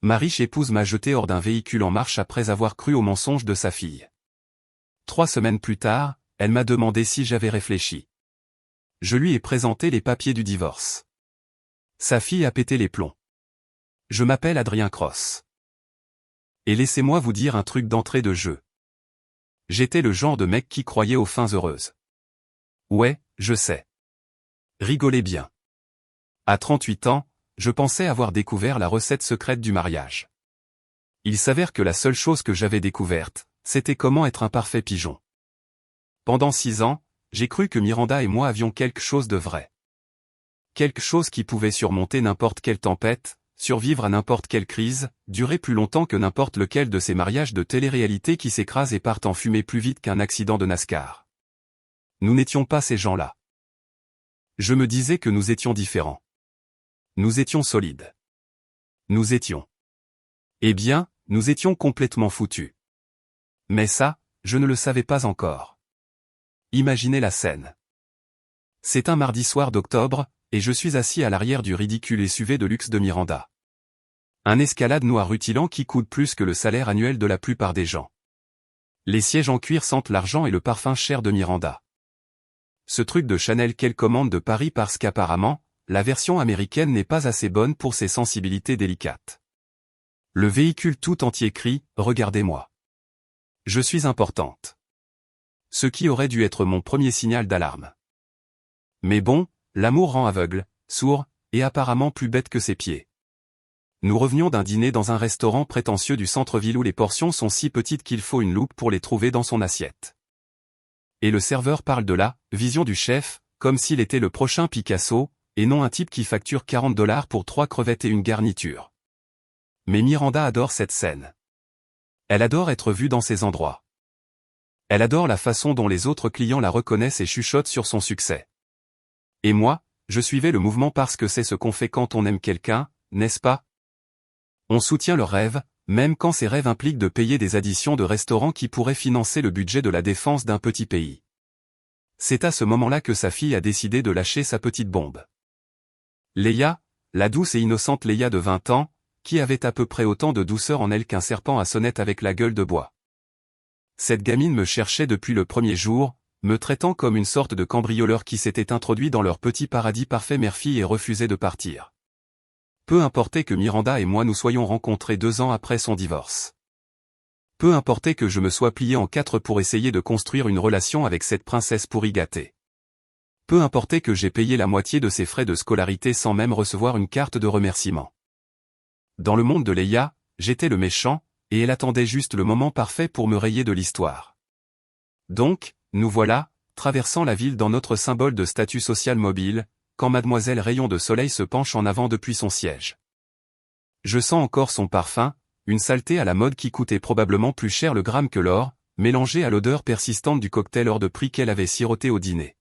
Ma riche épouse m'a jeté hors d'un véhicule en marche après avoir cru au mensonge de sa fille. 3 semaines plus tard, elle m'a demandé si j'avais réfléchi. Je lui ai présenté les papiers du divorce. Sa fille a pété les plombs. Je m'appelle Adrien Cross. Et laissez-moi vous dire un truc d'entrée de jeu. J'étais le genre de mec qui croyait aux fins heureuses. Ouais, je sais. Rigolez bien. À 38 ans, je pensais avoir découvert la recette secrète du mariage. Il s'avère que la seule chose que j'avais découverte, c'était comment être un parfait pigeon. Pendant 6 ans, j'ai cru que Miranda et moi avions quelque chose de vrai. Quelque chose qui pouvait surmonter n'importe quelle tempête, survivre à n'importe quelle crise, durer plus longtemps que n'importe lequel de ces mariages de télé-réalité qui s'écrasent et partent en fumée plus vite qu'un accident de NASCAR. Nous n'étions pas ces gens-là. Je me disais que nous étions différents. Nous étions solides. Nous étions. Eh bien, nous étions complètement foutus. Mais ça, je ne le savais pas encore. Imaginez la scène. C'est un mardi soir d'octobre, et je suis assis à l'arrière du ridicule SUV de luxe de Miranda. Un escalade noir rutilant qui coûte plus que le salaire annuel de la plupart des gens. Les sièges en cuir sentent l'argent et le parfum cher de Miranda. Ce truc de Chanel qu'elle commande de Paris parce qu'apparemment, la version américaine n'est pas assez bonne pour ses sensibilités délicates. Le véhicule tout entier crie « Regardez-moi. Je suis importante ». Ce qui aurait dû être mon premier signal d'alarme. Mais bon, l'amour rend aveugle, sourd, et apparemment plus bête que ses pieds. Nous revenions d'un dîner dans un restaurant prétentieux du centre-ville où les portions sont si petites qu'il faut une loupe pour les trouver dans son assiette. Et le serveur parle de la vision du chef, comme s'il était le prochain Picasso, et non un type qui facture $40 pour 3 crevettes et une garniture. Mais Miranda adore cette scène. Elle adore être vue dans ces endroits. Elle adore la façon dont les autres clients la reconnaissent et chuchotent sur son succès. Et moi, je suivais le mouvement parce que c'est ce qu'on fait quand on aime quelqu'un, n'est-ce pas? On soutient leurs rêves, même quand ces rêves impliquent de payer des additions de restaurants qui pourraient financer le budget de la défense d'un petit pays. C'est à ce moment-là que sa fille a décidé de lâcher sa petite bombe. Leia, la douce et innocente Leia de 20 ans, qui avait à peu près autant de douceur en elle qu'un serpent à sonnette avec la gueule de bois. Cette gamine me cherchait depuis le premier jour, me traitant comme une sorte de cambrioleur qui s'était introduit dans leur petit paradis parfait mère-fille et refusait de partir. Peu importait que Miranda et moi nous soyons rencontrés 2 ans après son divorce. Peu importait que je me sois plié en 4 pour essayer de construire une relation avec cette princesse pourri gâtée. Peu importait que j'ai payé la moitié de ses frais de scolarité sans même recevoir une carte de remerciement. Dans le monde de Leia, j'étais le méchant, et elle attendait juste le moment parfait pour me rayer de l'histoire. Donc, nous voilà, traversant la ville dans notre symbole de statut social mobile, quand mademoiselle Rayon de Soleil se penche en avant depuis son siège. Je sens encore son parfum, une saleté à la mode qui coûtait probablement plus cher le gramme que l'or, mélangée à l'odeur persistante du cocktail hors de prix qu'elle avait siroté au dîner.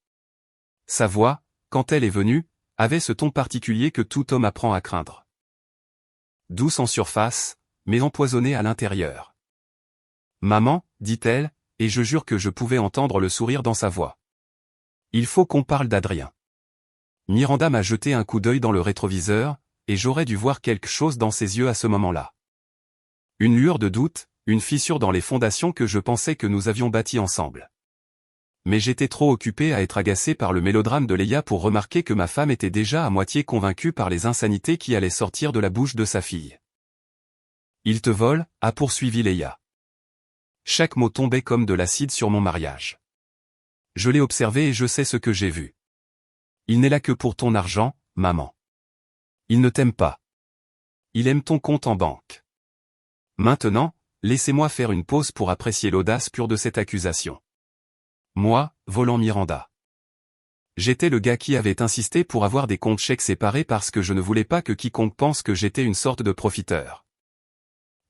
Sa voix, quand elle est venue, avait ce ton particulier que tout homme apprend à craindre. Douce en surface, mais empoisonnée à l'intérieur. « Maman », dit-elle, et je jure que je pouvais entendre le sourire dans sa voix. « Il faut qu'on parle d'Adrien. » Miranda m'a jeté un coup d'œil dans le rétroviseur, et j'aurais dû voir quelque chose dans ses yeux à ce moment-là. Une lueur de doute, une fissure dans les fondations que je pensais que nous avions bâties ensemble. Mais j'étais trop occupé à être agacé par le mélodrame de Leia pour remarquer que ma femme était déjà à moitié convaincue par les insanités qui allaient sortir de la bouche de sa fille. « Il te vole », a poursuivi Leia. Chaque mot tombait comme de l'acide sur mon mariage. Je l'ai observé et je sais ce que j'ai vu. Il n'est là que pour ton argent, maman. Il ne t'aime pas. Il aime ton compte en banque. Maintenant, laissez-moi faire une pause pour apprécier l'audace pure de cette accusation. Moi, volant Miranda. J'étais le gars qui avait insisté pour avoir des comptes chèques séparés parce que je ne voulais pas que quiconque pense que j'étais une sorte de profiteur.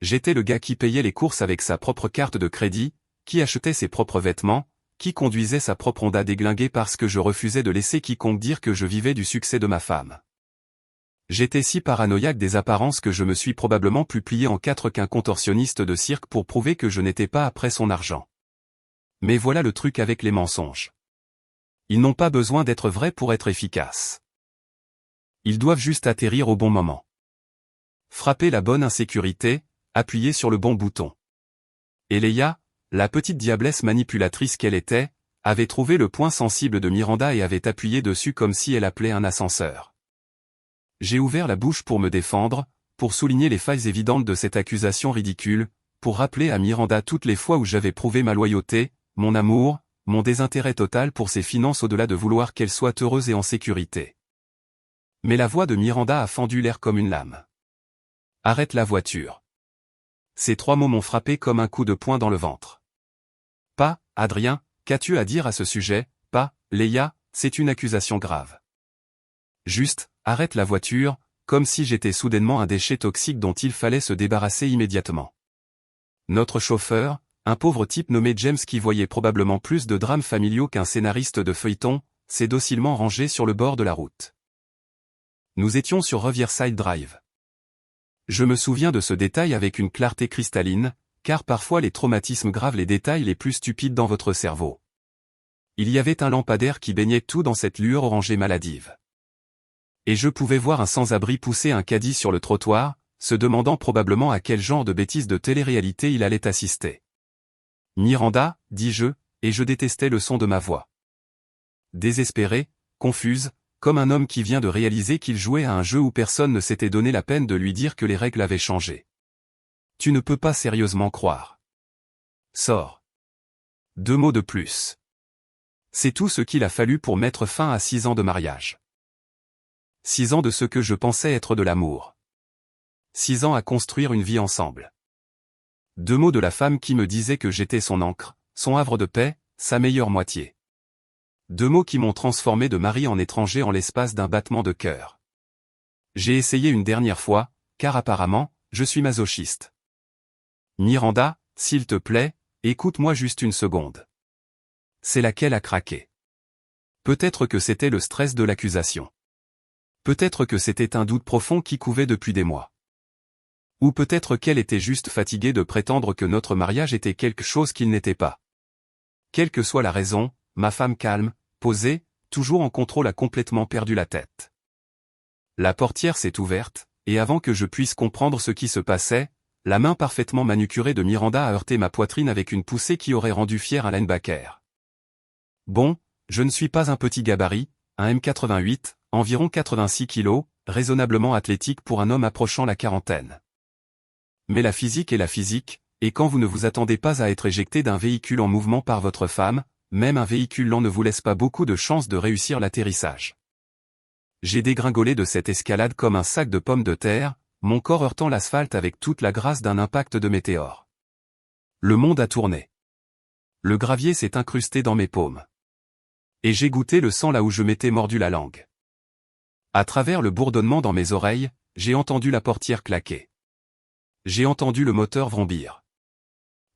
J'étais le gars qui payait les courses avec sa propre carte de crédit, qui achetait ses propres vêtements, qui conduisait sa propre Honda déglinguée parce que je refusais de laisser quiconque dire que je vivais du succès de ma femme. J'étais si paranoïaque des apparences que je me suis probablement plus plié en 4 qu'un contorsionniste de cirque pour prouver que je n'étais pas après son argent. Mais voilà le truc avec les mensonges. Ils n'ont pas besoin d'être vrais pour être efficaces. Ils doivent juste atterrir au bon moment. Frappez la bonne insécurité, appuyez sur le bon bouton. Et Leia, la petite diablesse manipulatrice qu'elle était, avait trouvé le point sensible de Miranda et avait appuyé dessus comme si elle appelait un ascenseur. J'ai ouvert la bouche pour me défendre, pour souligner les failles évidentes de cette accusation ridicule, pour rappeler à Miranda toutes les fois où j'avais prouvé ma loyauté, mon amour, mon désintérêt total pour ses finances au-delà de vouloir qu'elle soit heureuse et en sécurité. Mais la voix de Miranda a fendu l'air comme une lame. « Arrête la voiture. » Ces 3 mots m'ont frappé comme un coup de poing dans le ventre. Pas, Adrien, qu'as-tu à dire à ce sujet? Pas, Leia, c'est une accusation grave. Juste, arrête la voiture, comme si j'étais soudainement un déchet toxique dont il fallait se débarrasser immédiatement. Notre chauffeur, un pauvre type nommé James qui voyait probablement plus de drames familiaux qu'un scénariste de feuilleton, s'est docilement rangé sur le bord de la route. Nous étions sur Riverside Drive. Je me souviens de ce détail avec une clarté cristalline, car parfois les traumatismes gravent les détails les plus stupides dans votre cerveau. Il y avait un lampadaire qui baignait tout dans cette lueur orangée maladive. Et je pouvais voir un sans-abri pousser un caddie sur le trottoir, se demandant probablement à quel genre de bêtises de télé-réalité il allait assister. Miranda, dis-je, et je détestais le son de ma voix. Désespérée, confuse, comme un homme qui vient de réaliser qu'il jouait à un jeu où personne ne s'était donné la peine de lui dire que les règles avaient changé. Tu ne peux pas sérieusement croire. Sors. 2 mots de plus. C'est tout ce qu'il a fallu pour mettre fin à 6 ans de mariage. 6 ans de ce que je pensais être de l'amour. 6 ans à construire une vie ensemble. 2 mots de la femme qui me disait que j'étais son ancre, son havre de paix, sa meilleure moitié. 2 mots qui m'ont transformé de mari en étranger en l'espace d'un battement de cœur. J'ai essayé une dernière fois, car apparemment, je suis masochiste. Miranda, s'il te plaît, écoute-moi juste une seconde. C'est laquelle a craqué. Peut-être que c'était le stress de l'accusation. Peut-être que c'était un doute profond qui couvait depuis des mois. Ou peut-être qu'elle était juste fatiguée de prétendre que notre mariage était quelque chose qu'il n'était pas. Quelle que soit la raison, ma femme calme, posée, toujours en contrôle a complètement perdu la tête. La portière s'est ouverte, et avant que je puisse comprendre ce qui se passait, la main parfaitement manucurée de Miranda a heurté ma poitrine avec une poussée qui aurait rendu fier un linebacker. Bon, je ne suis pas un petit gabarit, un M88, environ 86 kilos, raisonnablement athlétique pour un homme approchant la quarantaine. Mais la physique est la physique, et quand vous ne vous attendez pas à être éjecté d'un véhicule en mouvement par votre femme, même un véhicule lent ne vous laisse pas beaucoup de chances de réussir l'atterrissage. J'ai dégringolé de cette escalade comme un sac de pommes de terre, mon corps heurtant l'asphalte avec toute la grâce d'un impact de météore. Le monde a tourné. Le gravier s'est incrusté dans mes paumes. Et j'ai goûté le sang là où je m'étais mordu la langue. À travers le bourdonnement dans mes oreilles, j'ai entendu la portière claquer. J'ai entendu le moteur vrombir.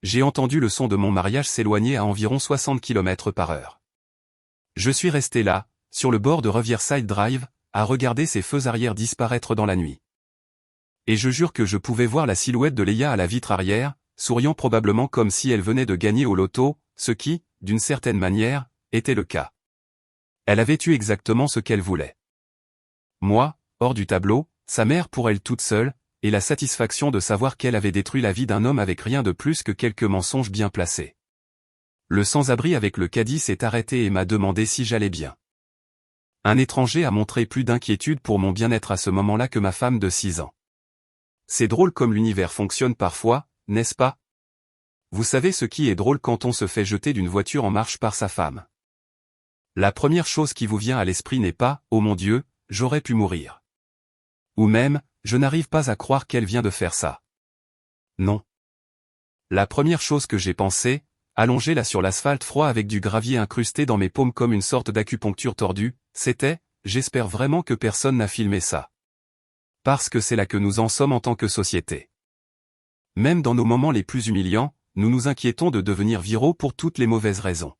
J'ai entendu le son de mon mariage s'éloigner à environ 60 km/h. Je suis resté là, sur le bord de Riverside Drive, à regarder ces feux arrière disparaître dans la nuit. Et je jure que je pouvais voir la silhouette de Leia à la vitre arrière, souriant probablement comme si elle venait de gagner au loto, ce qui, d'une certaine manière, était le cas. Elle avait eu exactement ce qu'elle voulait. Moi, hors du tableau, sa mère pour elle toute seule, et la satisfaction de savoir qu'elle avait détruit la vie d'un homme avec rien de plus que quelques mensonges bien placés. Le sans-abri avec le caddie s'est arrêté et m'a demandé si j'allais bien. Un étranger a montré plus d'inquiétude pour mon bien-être à ce moment-là que ma femme de 6 ans. C'est drôle comme l'univers fonctionne parfois, n'est-ce pas? Vous savez ce qui est drôle quand on se fait jeter d'une voiture en marche par sa femme. La première chose qui vous vient à l'esprit n'est pas « Oh mon Dieu, j'aurais pu mourir ». Ou même « Je n'arrive pas à croire qu'elle vient de faire ça ». Non. La première chose que j'ai pensé, allongé là sur l'asphalte froid avec du gravier incrusté dans mes paumes comme une sorte d'acupuncture tordue, c'était « J'espère vraiment que personne n'a filmé ça ». Parce que c'est là que nous en sommes en tant que société. Même dans nos moments les plus humiliants, nous nous inquiétons de devenir viraux pour toutes les mauvaises raisons.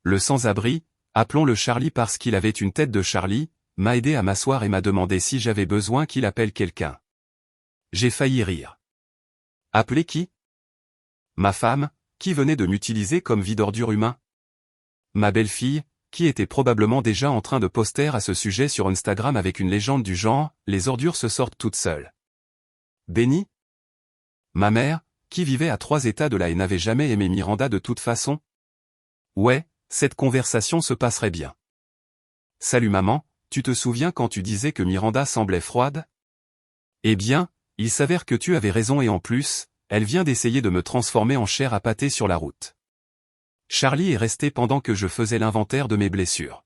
Le sans-abri, appelons-le Charlie parce qu'il avait une tête de Charlie, m'a aidé à m'asseoir et m'a demandé si j'avais besoin qu'il appelle quelqu'un. J'ai failli rire. Appeler qui? Ma femme, qui venait de m'utiliser comme vide-ordure humain? Ma belle-fille, qui était probablement déjà en train de poster à ce sujet sur Instagram avec une légende du genre « Les ordures se sortent toutes seules ». Béni? Ma mère, qui vivait à 3 états de là et n'avait jamais aimé Miranda de toute façon? Ouais, cette conversation se passerait bien. Salut maman, tu te souviens quand tu disais que Miranda semblait froide? Eh bien, il s'avère que tu avais raison et en plus, elle vient d'essayer de me transformer en chair à pâté sur la route. Charlie est resté pendant que je faisais l'inventaire de mes blessures.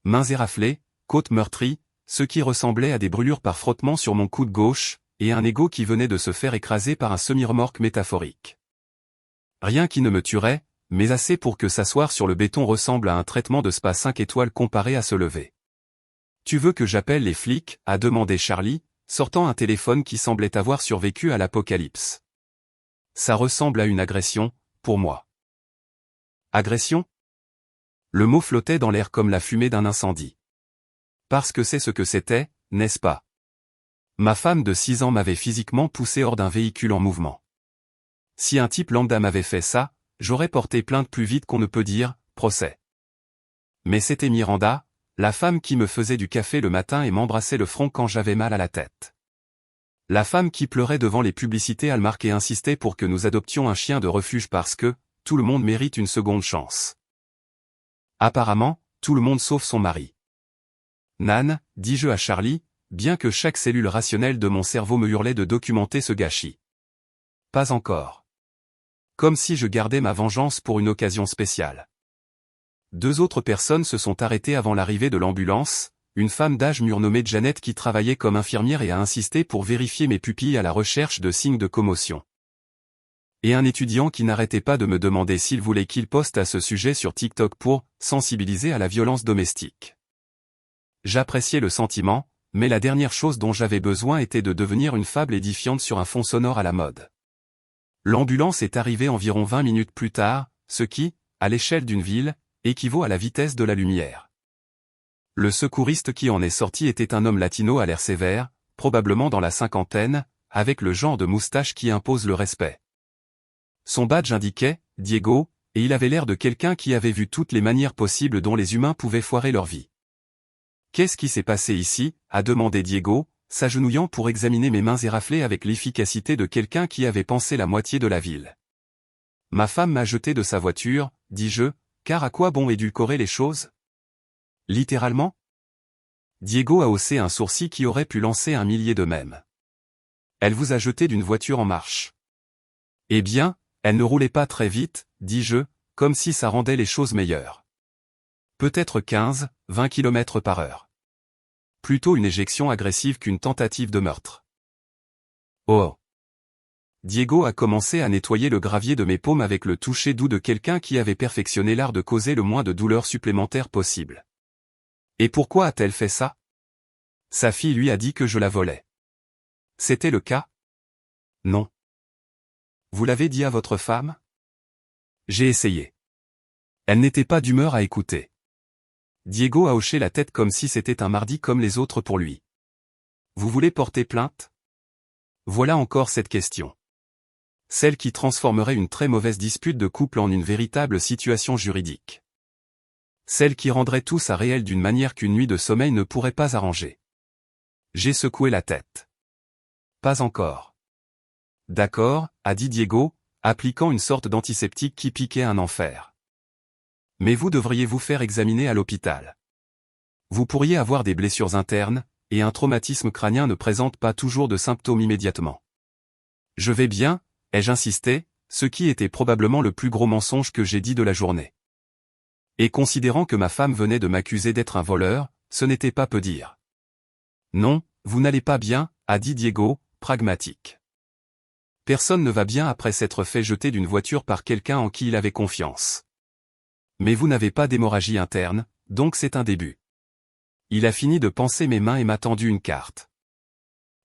Mains éraflées, côtes meurtries, ce qui ressemblait à des brûlures par frottement sur mon coude gauche, et un ego qui venait de se faire écraser par un semi-remorque métaphorique. Rien qui ne me tuerait, mais assez pour que s'asseoir sur le béton ressemble à un traitement de spa 5 étoiles comparé à se lever. Tu veux que j'appelle les flics, a demandé Charlie, sortant un téléphone qui semblait avoir survécu à l'apocalypse. Ça ressemble à une agression, pour moi. Agression? Le mot flottait dans l'air comme la fumée d'un incendie. Parce que c'est ce que c'était, n'est-ce pas? Ma femme de 6 ans m'avait physiquement poussé hors d'un véhicule en mouvement. Si un type lambda m'avait fait ça, j'aurais porté plainte plus vite qu'on ne peut dire, procès. Mais c'était Miranda, la femme qui me faisait du café le matin et m'embrassait le front quand j'avais mal à la tête. La femme qui pleurait devant les publicités Hallmark et insistait pour que nous adoptions un chien de refuge parce que, tout le monde mérite une seconde chance. Apparemment, tout le monde sauf son mari. Nan, dis-je à Charlie, bien que chaque cellule rationnelle de mon cerveau me hurlait de documenter ce gâchis. Pas encore. Comme si je gardais ma vengeance pour une occasion spéciale. 2 autres personnes se sont arrêtées avant l'arrivée de l'ambulance, une femme d'âge mûr nommée Janet qui travaillait comme infirmière et a insisté pour vérifier mes pupilles à la recherche de signes de commotion. Et un étudiant qui n'arrêtait pas de me demander s'il voulait qu'il poste à ce sujet sur TikTok pour sensibiliser à la violence domestique. J'appréciais le sentiment, mais la dernière chose dont j'avais besoin était de devenir une fable édifiante sur un fond sonore à la mode. L'ambulance est arrivée environ 20 minutes plus tard, ce qui, à l'échelle d'une ville, équivaut à la vitesse de la lumière. Le secouriste qui en est sorti était un homme latino à l'air sévère, probablement dans la cinquantaine, avec le genre de moustache qui impose le respect. Son badge indiquait « Diego », et il avait l'air de quelqu'un qui avait vu toutes les manières possibles dont les humains pouvaient foirer leur vie. « Qu'est-ce qui s'est passé ici ?» a demandé Diego, s'agenouillant pour examiner mes mains éraflées avec l'efficacité de quelqu'un qui avait pansé la moitié de la ville. « Ma femme m'a jeté de sa voiture, dis-je, car à quoi bon édulcorer les choses ? Littéralement ? Diego a haussé un sourcil qui aurait pu lancer un millier de mèmes. Elle vous a jeté d'une voiture en marche. Eh bien, elle ne roulait pas très vite, dis-je, comme si ça rendait les choses meilleures. Peut-être 15, 20 km par heure. Plutôt une éjection agressive qu'une tentative de meurtre. Oh. Diego a commencé à nettoyer le gravier de mes paumes avec le toucher doux de quelqu'un qui avait perfectionné l'art de causer le moins de douleur supplémentaire possible. Et pourquoi a-t-elle fait ça? Sa fille lui a dit que je la volais. C'était le cas? Non. Vous l'avez dit à votre femme? J'ai essayé. Elle n'était pas d'humeur à écouter. Diego a hoché la tête comme si c'était un mardi comme les autres pour lui. Vous voulez porter plainte? Voilà encore cette question. Celle qui transformerait une très mauvaise dispute de couple en une véritable situation juridique. Celle qui rendrait tout ça réel d'une manière qu'une nuit de sommeil ne pourrait pas arranger. J'ai secoué la tête. Pas encore. D'accord, a dit Diego, appliquant une sorte d'antiseptique qui piquait un enfer. Mais vous devriez vous faire examiner à l'hôpital. Vous pourriez avoir des blessures internes, et un traumatisme crânien ne présente pas toujours de symptômes immédiatement. Je vais bien, ai-je insisté, ce qui était probablement le plus gros mensonge que j'ai dit de la journée. Et considérant que ma femme venait de m'accuser d'être un voleur, ce n'était pas peu dire. Non, vous n'allez pas bien, a dit Diego, pragmatique. Personne ne va bien après s'être fait jeter d'une voiture par quelqu'un en qui il avait confiance. Mais vous n'avez pas d'hémorragie interne, donc c'est un début. Il a fini de panser mes mains et m'a tendu une carte.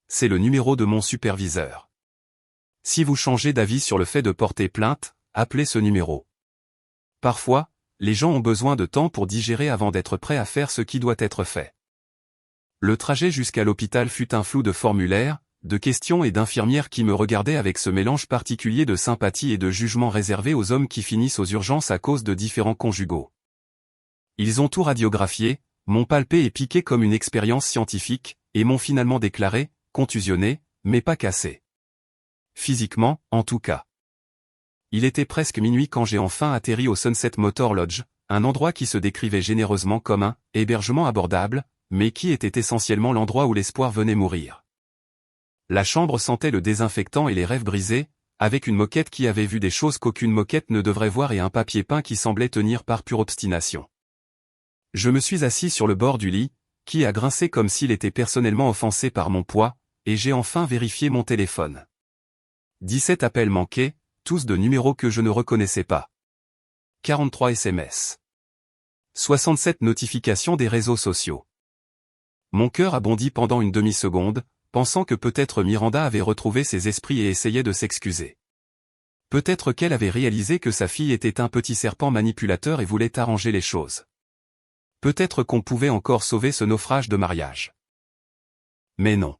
C'est le numéro de mon superviseur. Si vous changez d'avis sur le fait de porter plainte, appelez ce numéro. Parfois, les gens ont besoin de temps pour digérer avant d'être prêts à faire ce qui doit être fait. Le trajet jusqu'à l'hôpital fut un flou de formulaires, de questions et d'infirmières qui me regardaient avec ce mélange particulier de sympathie et de jugement réservé aux hommes qui finissent aux urgences à cause de différents conjugaux. Ils ont tout radiographié, m'ont palpé et piqué comme une expérience scientifique, et m'ont finalement déclaré, contusionné, mais pas cassé. Physiquement, en tout cas. Il était presque minuit quand j'ai enfin atterri au Sunset Motor Lodge, un endroit qui se décrivait généreusement comme un hébergement abordable, mais qui était essentiellement l'endroit où l'espoir venait mourir. La chambre sentait le désinfectant et les rêves brisés, avec une moquette qui avait vu des choses qu'aucune moquette ne devrait voir et un papier peint qui semblait tenir par pure obstination. Je me suis assis sur le bord du lit, qui a grincé comme s'il était personnellement offensé par mon poids, et j'ai enfin vérifié mon téléphone. 17 appels manqués, tous de numéros que je ne reconnaissais pas. 43 SMS. 67 notifications des réseaux sociaux. Mon cœur a bondi pendant une demi-seconde, pensant que peut-être Miranda avait retrouvé ses esprits et essayait de s'excuser. Peut-être qu'elle avait réalisé que sa fille était un petit serpent manipulateur et voulait arranger les choses. Peut-être qu'on pouvait encore sauver ce naufrage de mariage. Mais non.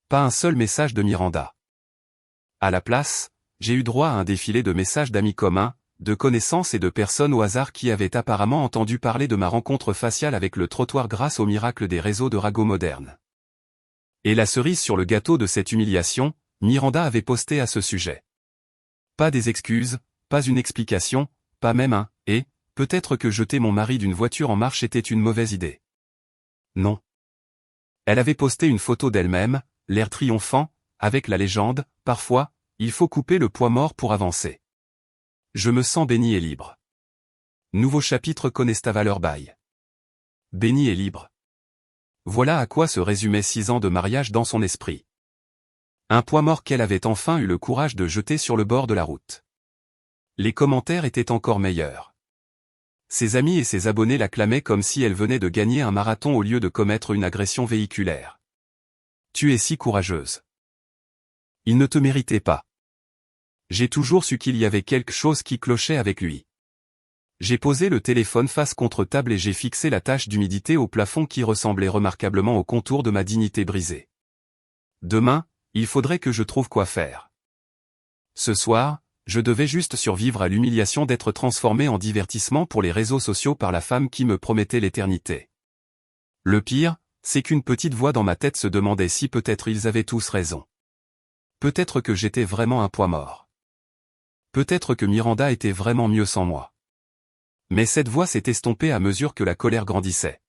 Pas un seul message de Miranda. À la place, j'ai eu droit à un défilé de messages d'amis communs, de connaissances et de personnes au hasard qui avaient apparemment entendu parler de ma rencontre faciale avec le trottoir grâce au miracle des réseaux de ragots modernes. Et la cerise sur le gâteau de cette humiliation, Miranda avait posté à ce sujet. Pas des excuses, pas une explication, pas même un « et », peut-être que jeter mon mari d'une voiture en marche était une mauvaise idée. Non. Elle avait posté une photo d'elle-même, l'air triomphant, avec la légende « Parfois, il faut couper le poids mort pour avancer. Je me sens béni et libre. » Nouveau chapitre Conesta Valeur by. Béni et libre. Voilà à quoi se résumaient 6 ans de mariage dans son esprit. Un poids mort qu'elle avait enfin eu le courage de jeter sur le bord de la route. Les commentaires étaient encore meilleurs. Ses amis et ses abonnés l'acclamaient comme si elle venait de gagner un marathon au lieu de commettre une agression véhiculaire. Tu es si courageuse. Il ne te méritait pas. J'ai toujours su qu'il y avait quelque chose qui clochait avec lui. J'ai posé le téléphone face contre table et j'ai fixé la tache d'humidité au plafond qui ressemblait remarquablement au contour de ma dignité brisée. Demain, il faudrait que je trouve quoi faire. Ce soir, je devais juste survivre à l'humiliation d'être transformé en divertissement pour les réseaux sociaux par la femme qui me promettait l'éternité. Le pire, c'est qu'une petite voix dans ma tête se demandait si peut-être ils avaient tous raison. Peut-être que j'étais vraiment un poids mort. Peut-être que Miranda était vraiment mieux sans moi. Mais cette voix s'est estompée à mesure que la colère grandissait.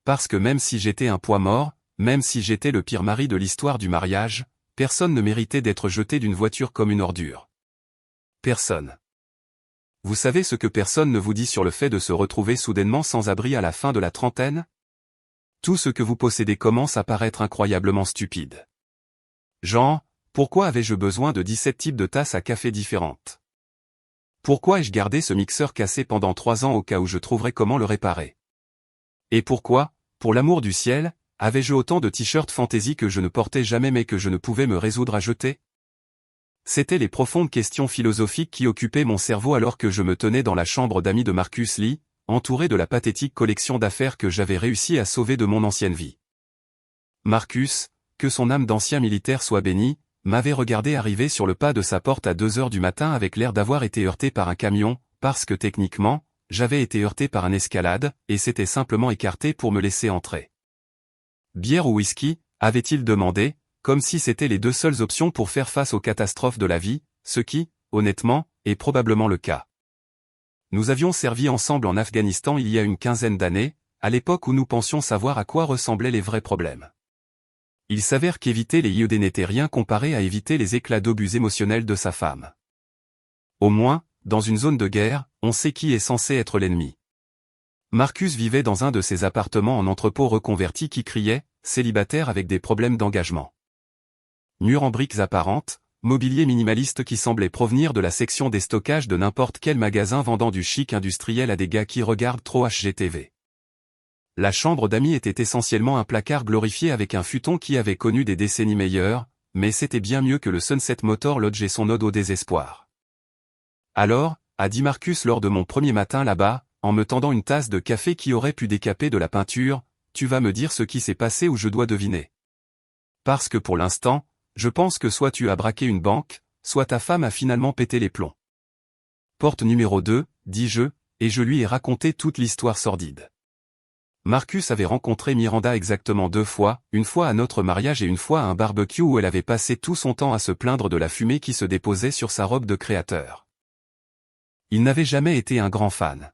Parce que même si j'étais un poids mort, même si j'étais le pire mari de l'histoire du mariage, personne ne méritait d'être jeté d'une voiture comme une ordure. Personne. Vous savez ce que personne ne vous dit sur le fait de se retrouver soudainement sans abri à la fin de la trentaine? Tout ce que vous possédez commence à paraître incroyablement stupide. Genre, pourquoi avais-je besoin de 17 types de tasses à café différentes? Pourquoi ai-je gardé ce mixeur cassé pendant 3 ans au cas où je trouverais comment le réparer? Et pourquoi, pour l'amour du ciel, avais-je autant de t-shirts fantaisie que je ne portais jamais mais que je ne pouvais me résoudre à jeter? C'étaient les profondes questions philosophiques qui occupaient mon cerveau alors que je me tenais dans la chambre d'amis de Marcus Lee, entouré de la pathétique collection d'affaires que j'avais réussi à sauver de mon ancienne vie. Marcus, que son âme d'ancien militaire soit bénie, m'avait regardé arriver sur le pas de sa porte à 2 heures du matin avec l'air d'avoir été heurté par un camion, parce que techniquement, j'avais été heurté par un escalade, et s'était simplement écarté pour me laisser entrer. Bière ou whisky, avait-il demandé, comme si c'était les 2 seules options pour faire face aux catastrophes de la vie, ce qui, honnêtement, est probablement le cas. Nous avions servi ensemble en Afghanistan il y a une quinzaine d'années, à l'époque où nous pensions savoir à quoi ressemblaient les vrais problèmes. Il s'avère qu'éviter les IED n'était rien comparé à éviter les éclats d'obus émotionnels de sa femme. Au moins, dans une zone de guerre, on sait qui est censé être l'ennemi. Marcus vivait dans un de ces appartements en entrepôt reconvertis qui criait « célibataire avec des problèmes d'engagement ». Murs en briques apparentes, mobilier minimaliste qui semblait provenir de la section des stockages de n'importe quel magasin vendant du chic industriel à des gars qui regardent trop HGTV. La chambre d'amis était essentiellement un placard glorifié avec un futon qui avait connu des décennies meilleures, mais c'était bien mieux que le Sunset Motor Lodge et son ode au désespoir. Alors, a dit Marcus lors de mon premier matin là-bas, en me tendant une tasse de café qui aurait pu décaper de la peinture, tu vas me dire ce qui s'est passé ou je dois deviner. Parce que pour l'instant, je pense que soit tu as braqué une banque, soit ta femme a finalement pété les plombs. Porte numéro 2, dis-je, et je lui ai raconté toute l'histoire sordide. Marcus avait rencontré Miranda exactement 2 fois, une fois à notre mariage et une fois à un barbecue où elle avait passé tout son temps à se plaindre de la fumée qui se déposait sur sa robe de créateur. Il n'avait jamais été un grand fan.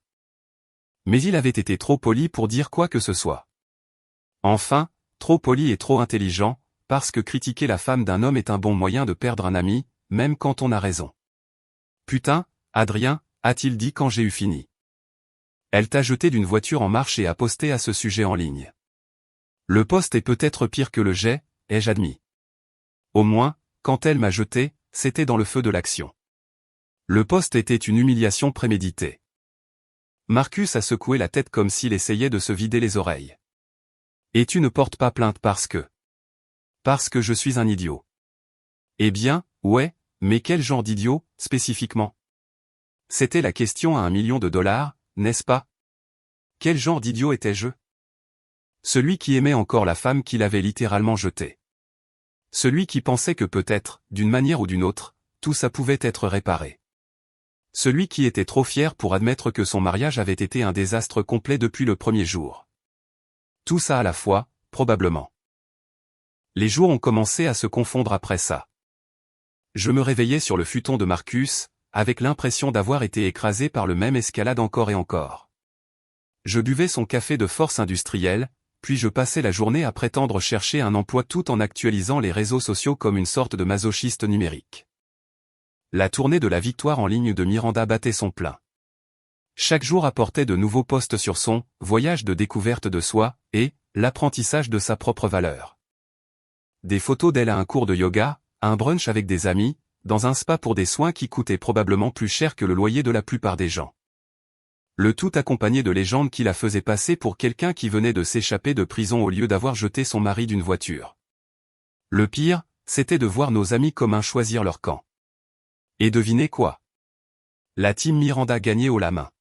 Mais il avait été trop poli pour dire quoi que ce soit. Enfin, trop poli et trop intelligent, parce que critiquer la femme d'un homme est un bon moyen de perdre un ami, même quand on a raison. Putain, Adrien, a-t-il dit quand j'ai eu fini. Elle t'a jeté d'une voiture en marche et a posté à ce sujet en ligne. Le post est peut-être pire que le jet, ai-je admis. Au moins, quand elle m'a jeté, c'était dans le feu de l'action. Le post était une humiliation préméditée. Marcus a secoué la tête comme s'il essayait de se vider les oreilles. Et tu ne portes pas plainte parce que je suis un idiot. Eh bien, ouais, mais quel genre d'idiot, spécifiquement? C'était la question à $1 million, n'est-ce pas? Quel genre d'idiot étais-je? Celui qui aimait encore la femme qu'il avait littéralement jetée. Celui qui pensait que peut-être, d'une manière ou d'une autre, tout ça pouvait être réparé. Celui qui était trop fier pour admettre que son mariage avait été un désastre complet depuis le premier jour. Tout ça à la fois, probablement. Les jours ont commencé à se confondre après ça. Je me réveillais sur le futon de Marcus, avec l'impression d'avoir été écrasé par le même escalade encore et encore. Je buvais son café de force industrielle, puis je passais la journée à prétendre chercher un emploi tout en actualisant les réseaux sociaux comme une sorte de masochiste numérique. La tournée de la victoire en ligne de Miranda battait son plein. Chaque jour apportait de nouveaux posts sur son « voyage de découverte de soi » et « l'apprentissage de sa propre valeur ». Des photos d'elle à un cours de yoga, à un brunch avec des amis, dans un spa pour des soins qui coûtaient probablement plus cher que le loyer de la plupart des gens. Le tout accompagné de légendes qui la faisaient passer pour quelqu'un qui venait de s'échapper de prison au lieu d'avoir jeté son mari d'une voiture. Le pire, c'était de voir nos amis communs choisir leur camp. Et devinez quoi? La team Miranda gagnait haut la main.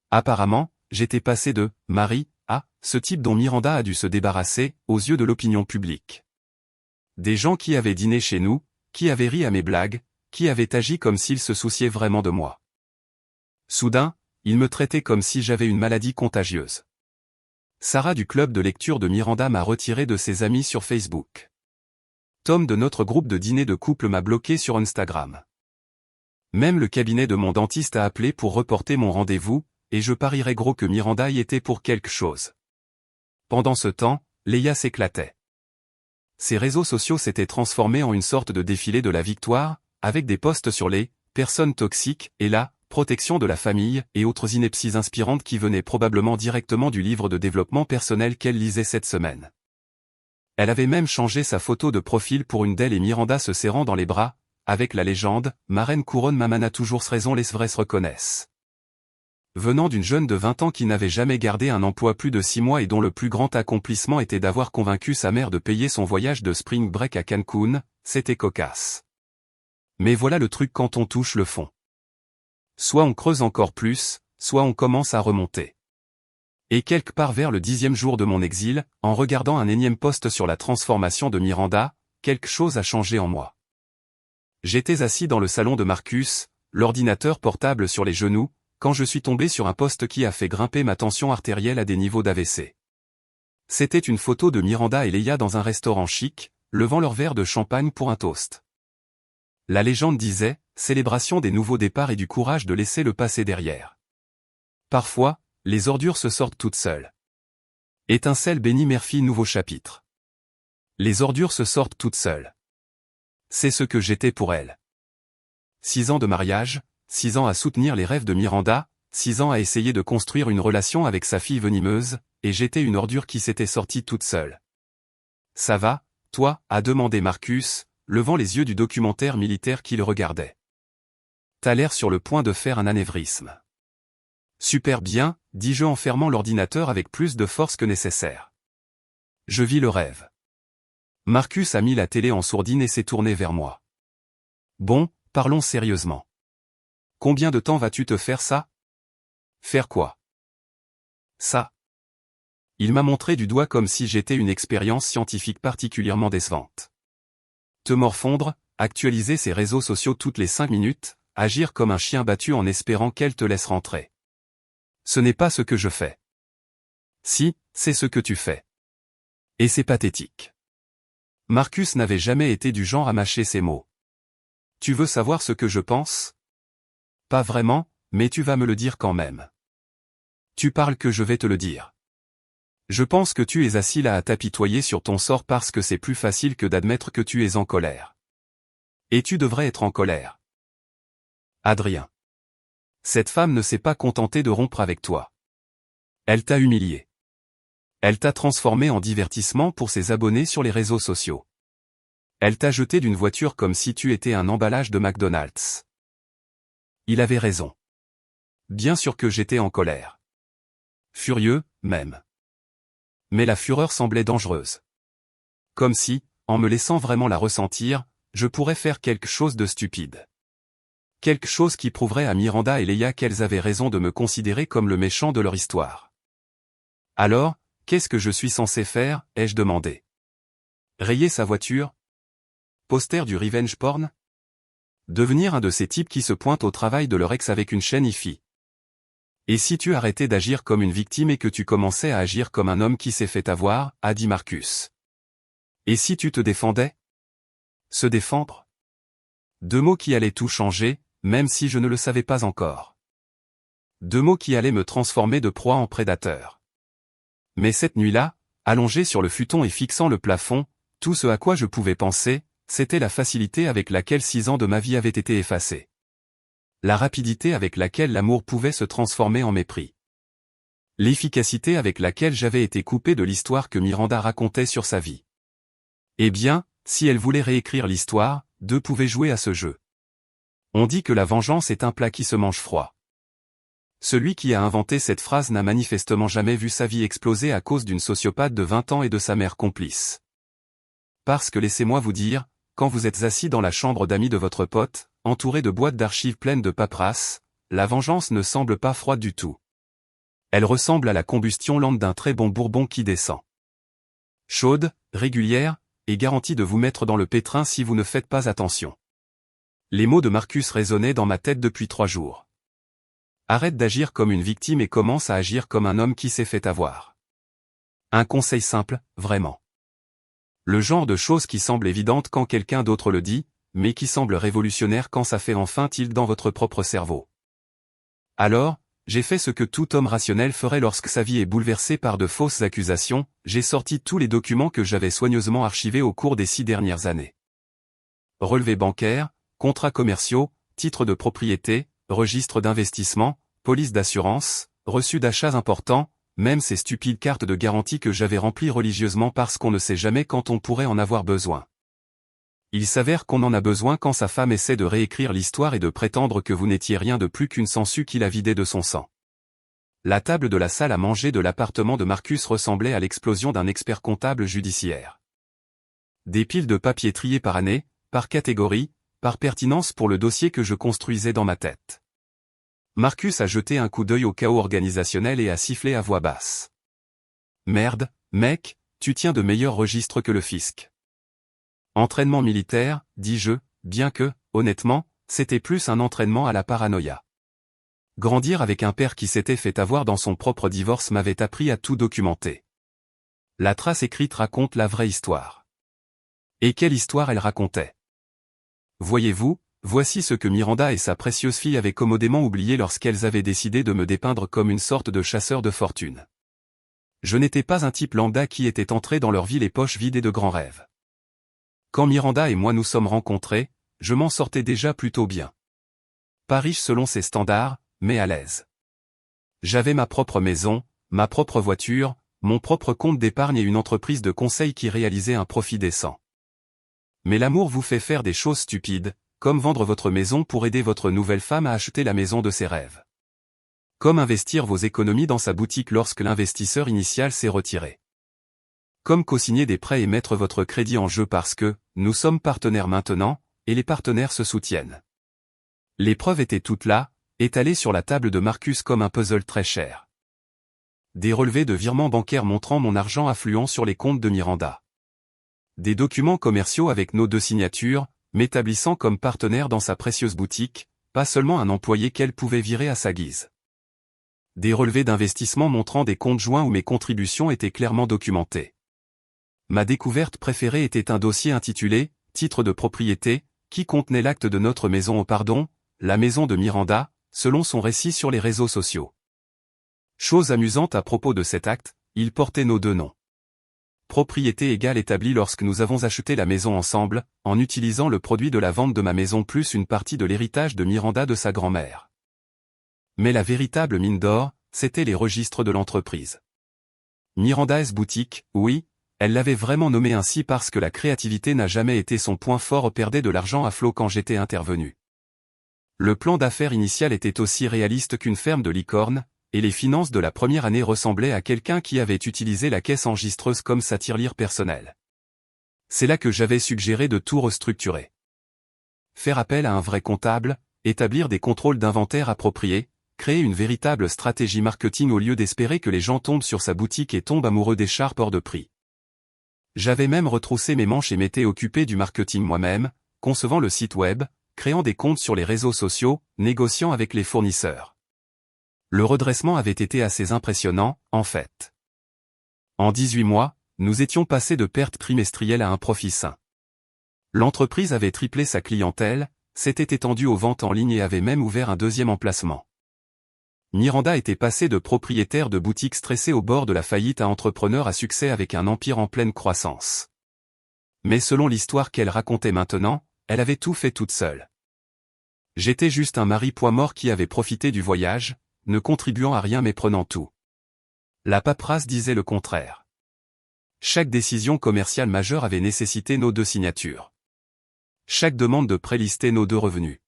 Apparemment, j'étais passé de « mari » à « ce type dont Miranda a dû se débarrasser » aux yeux de l'opinion publique. Des gens qui avaient dîné chez nous, qui avaient ri à mes blagues, qui avaient agi comme s'ils se souciaient vraiment de moi. Soudain, ils me traitaient comme si j'avais une maladie contagieuse. Sarah du club de lecture de Miranda m'a retiré de ses amis sur Facebook. Tom de notre groupe de dîner de couple m'a bloqué sur Instagram. Même le cabinet de mon dentiste a appelé pour reporter mon rendez-vous, et je parierais gros que Miranda y était pour quelque chose. Pendant ce temps, Léa s'éclatait. Ses réseaux sociaux s'étaient transformés en une sorte de défilé de la victoire, avec des posts sur les personnes toxiques et la protection de la famille et autres inepties inspirantes qui venaient probablement directement du livre de développement personnel qu'elle lisait cette semaine. Elle avait même changé sa photo de profil pour une d'elle et Miranda se serrant dans les bras, avec la légende « Ma reine couronne ma mana toujours raison les vrais se reconnaissent ». Venant d'une jeune de 20 ans qui n'avait jamais gardé un emploi plus de 6 mois et dont le plus grand accomplissement était d'avoir convaincu sa mère de payer son voyage de spring break à Cancun, c'était cocasse. Mais voilà le truc quand on touche le fond. Soit on creuse encore plus, soit on commence à remonter. Et quelque part vers le 10e jour de mon exil, en regardant un énième post sur la transformation de Miranda, quelque chose a changé en moi. J'étais assis dans le salon de Marcus, l'ordinateur portable sur les genoux, quand je suis tombé sur un post qui a fait grimper ma tension artérielle à des niveaux d'AVC. C'était une photo de Miranda et Léa dans un restaurant chic, levant leur verre de champagne pour un toast. La légende disait, célébration des nouveaux départs et du courage de laisser le passé derrière. Parfois, les ordures se sortent toutes seules. Étincelle Benny Murphy nouveau chapitre. Les ordures se sortent toutes seules. C'est ce que j'étais pour elle. 6 ans de mariage, 6 ans à soutenir les rêves de Miranda, 6 ans à essayer de construire une relation avec sa fille venimeuse, et j'étais une ordure qui s'était sortie toute seule. Ça va, toi, a demandé Marcus, levant les yeux du documentaire militaire qu'il regardait. T'as l'air sur le point de faire un anévrisme. Super bien, dis-je en fermant l'ordinateur avec plus de force que nécessaire. Je vis le rêve. Marcus a mis la télé en sourdine et s'est tourné vers moi. Bon, parlons sérieusement. Combien de temps vas-tu te faire ça? Faire quoi? Ça. Il m'a montré du doigt comme si j'étais une expérience scientifique particulièrement décevante. Te morfondre, actualiser ses réseaux sociaux toutes les 5 minutes, agir comme un chien battu en espérant qu'elle te laisse rentrer. Ce n'est pas ce que je fais. Si, c'est ce que tu fais. Et c'est pathétique. Marcus n'avait jamais été du genre à mâcher ses mots. Tu veux savoir ce que je pense? Pas vraiment, mais tu vas me le dire quand même. Tu parles que je vais te le dire. Je pense que tu es assis là à t'apitoyer sur ton sort parce que c'est plus facile que d'admettre que tu es en colère. Et tu devrais être en colère. Adrien. Cette femme ne s'est pas contentée de rompre avec toi. Elle t'a humilié. Elle t'a transformé en divertissement pour ses abonnés sur les réseaux sociaux. Elle t'a jeté d'une voiture comme si tu étais un emballage de McDonald's. Il avait raison. Bien sûr que j'étais en colère. Furieux, même. Mais la fureur semblait dangereuse. Comme si, en me laissant vraiment la ressentir, je pourrais faire quelque chose de stupide. Quelque chose qui prouverait à Miranda et Leia qu'elles avaient raison de me considérer comme le méchant de leur histoire. Alors, qu'est-ce que je suis censé faire, ai-je demandé. Rayer sa voiture? Poster du revenge porn? Devenir un de ces types qui se pointent au travail de leur ex avec une chaîne hi-fi? Et si tu arrêtais d'agir comme une victime et que tu commençais à agir comme un homme qui s'est fait avoir, a dit Marcus. Et si tu te défendais? Se défendre? Deux mots qui allaient tout changer, même si je ne le savais pas encore. Deux mots qui allaient me transformer de proie en prédateur. Mais cette nuit-là, allongé sur le futon et fixant le plafond, tout ce à quoi je pouvais penser, c'était la facilité avec laquelle 6 ans de ma vie avaient été effacés. La rapidité avec laquelle l'amour pouvait se transformer en mépris. L'efficacité avec laquelle j'avais été coupé de l'histoire que Miranda racontait sur sa vie. Eh bien, si elle voulait réécrire l'histoire, deux pouvaient jouer à ce jeu. On dit que la vengeance est un plat qui se mange froid. Celui qui a inventé cette phrase n'a manifestement jamais vu sa vie exploser à cause d'une sociopathe de 20 ans et de sa mère complice. Parce que laissez-moi vous dire, quand vous êtes assis dans la chambre d'amis de votre pote, entouré de boîtes d'archives pleines de paperasse, la vengeance ne semble pas froide du tout. Elle ressemble à la combustion lente d'un très bon bourbon qui descend. Chaude, régulière, et garantie de vous mettre dans le pétrin si vous ne faites pas attention. Les mots de Marcus résonnaient dans ma tête depuis 3 jours. Arrête d'agir comme une victime et commence à agir comme un homme qui s'est fait avoir. Un conseil simple, vraiment. Le genre de chose qui semble évidente quand quelqu'un d'autre le dit, mais qui semble révolutionnaire quand ça fait enfin tilt dans votre propre cerveau. Alors, j'ai fait ce que tout homme rationnel ferait lorsque sa vie est bouleversée par de fausses accusations, j'ai sorti tous les documents que j'avais soigneusement archivés au cours des 6 dernières années. Relevés bancaires, contrats commerciaux, titres de propriété, registres d'investissement, polices d'assurance, reçus d'achats importants, même ces stupides cartes de garantie que j'avais remplies religieusement parce qu'on ne sait jamais quand on pourrait en avoir besoin. Il s'avère qu'on en a besoin quand sa femme essaie de réécrire l'histoire et de prétendre que vous n'étiez rien de plus qu'une sangsue qui l'a vidé de son sang. La table de la salle à manger de l'appartement de Marcus ressemblait à l'explosion d'un expert comptable judiciaire. Des piles de papier triés par année, par catégorie, par pertinence pour le dossier que je construisais dans ma tête. Marcus a jeté un coup d'œil au chaos organisationnel et a sifflé à voix basse. Merde, mec, tu tiens de meilleurs registres que le fisc. Entraînement militaire, dis-je, bien que, honnêtement, c'était plus un entraînement à la paranoïa. Grandir avec un père qui s'était fait avoir dans son propre divorce m'avait appris à tout documenter. La trace écrite raconte la vraie histoire. Et quelle histoire elle racontait? Voyez-vous, voici ce que Miranda et sa précieuse fille avaient commodément oublié lorsqu'elles avaient décidé de me dépeindre comme une sorte de chasseur de fortune. Je n'étais pas un type lambda qui était entré dans leur vie les poches vides et de grands rêves. Quand Miranda et moi nous sommes rencontrés, je m'en sortais déjà plutôt bien. Pas riche selon ses standards, mais à l'aise. J'avais ma propre maison, ma propre voiture, mon propre compte d'épargne et une entreprise de conseil qui réalisait un profit décent. Mais l'amour vous fait faire des choses stupides, comme vendre votre maison pour aider votre nouvelle femme à acheter la maison de ses rêves. Comme investir vos économies dans sa boutique lorsque l'investisseur initial s'est retiré. Comme co-signer des prêts et mettre votre crédit en jeu parce que, nous sommes partenaires maintenant, et les partenaires se soutiennent. Les preuves étaient toutes là, étalées sur la table de Marcus comme un puzzle très cher. Des relevés de virements bancaires montrant mon argent affluent sur les comptes de Miranda. Des documents commerciaux avec nos 2 signatures, m'établissant comme partenaire dans sa précieuse boutique, pas seulement un employé qu'elle pouvait virer à sa guise. des relevés d'investissement montrant des comptes joints où mes contributions étaient clairement documentées. Ma découverte préférée était un dossier intitulé « Titre de propriété », qui contenait l'acte de notre maison la maison de Miranda, selon son récit sur les réseaux sociaux. Chose amusante à propos de cet acte, il portait nos deux noms. Propriété égale établie lorsque nous avons acheté la maison ensemble, en utilisant le produit de la vente de ma maison plus une partie de l'héritage de Miranda de sa grand-mère. Mais la véritable mine d'or, c'était les registres de l'entreprise. Miranda's boutique, oui, elle l'avait vraiment nommé ainsi parce que la créativité n'a jamais été son point fort, perdait de l'argent à flot quand j'étais intervenu. Le plan d'affaires initial était aussi réaliste qu'une ferme de licorne, et les finances de la première année ressemblaient à quelqu'un qui avait utilisé la caisse enregistreuse comme sa tirelire personnelle. C'est là que j'avais suggéré de tout restructurer. Faire appel à un vrai comptable, établir des contrôles d'inventaire appropriés, créer une véritable stratégie marketing au lieu d'espérer que les gens tombent sur sa boutique et tombent amoureux d'écharpes hors de prix. J'avais même retroussé mes manches et m'étais occupé du marketing moi-même, concevant le site web, créant des comptes sur les réseaux sociaux, négociant avec les fournisseurs. Le redressement avait été assez impressionnant, en fait. En 18 mois, nous étions passés de pertes trimestrielles à un profit sain. L'entreprise avait triplé sa clientèle, s'était étendue aux ventes en ligne et avait même ouvert un deuxième emplacement. Miranda était passée de propriétaire de boutique stressée au bord de la faillite à entrepreneur à succès avec un empire en pleine croissance. Mais selon l'histoire qu'elle racontait maintenant, elle avait tout fait toute seule. J'étais juste un mari poids mort qui avait profité du voyage, ne contribuant à rien mais prenant tout. La paperasse disait le contraire. Chaque décision commerciale majeure avait nécessité nos deux signatures. Chaque demande de prêt listait nos deux revenus.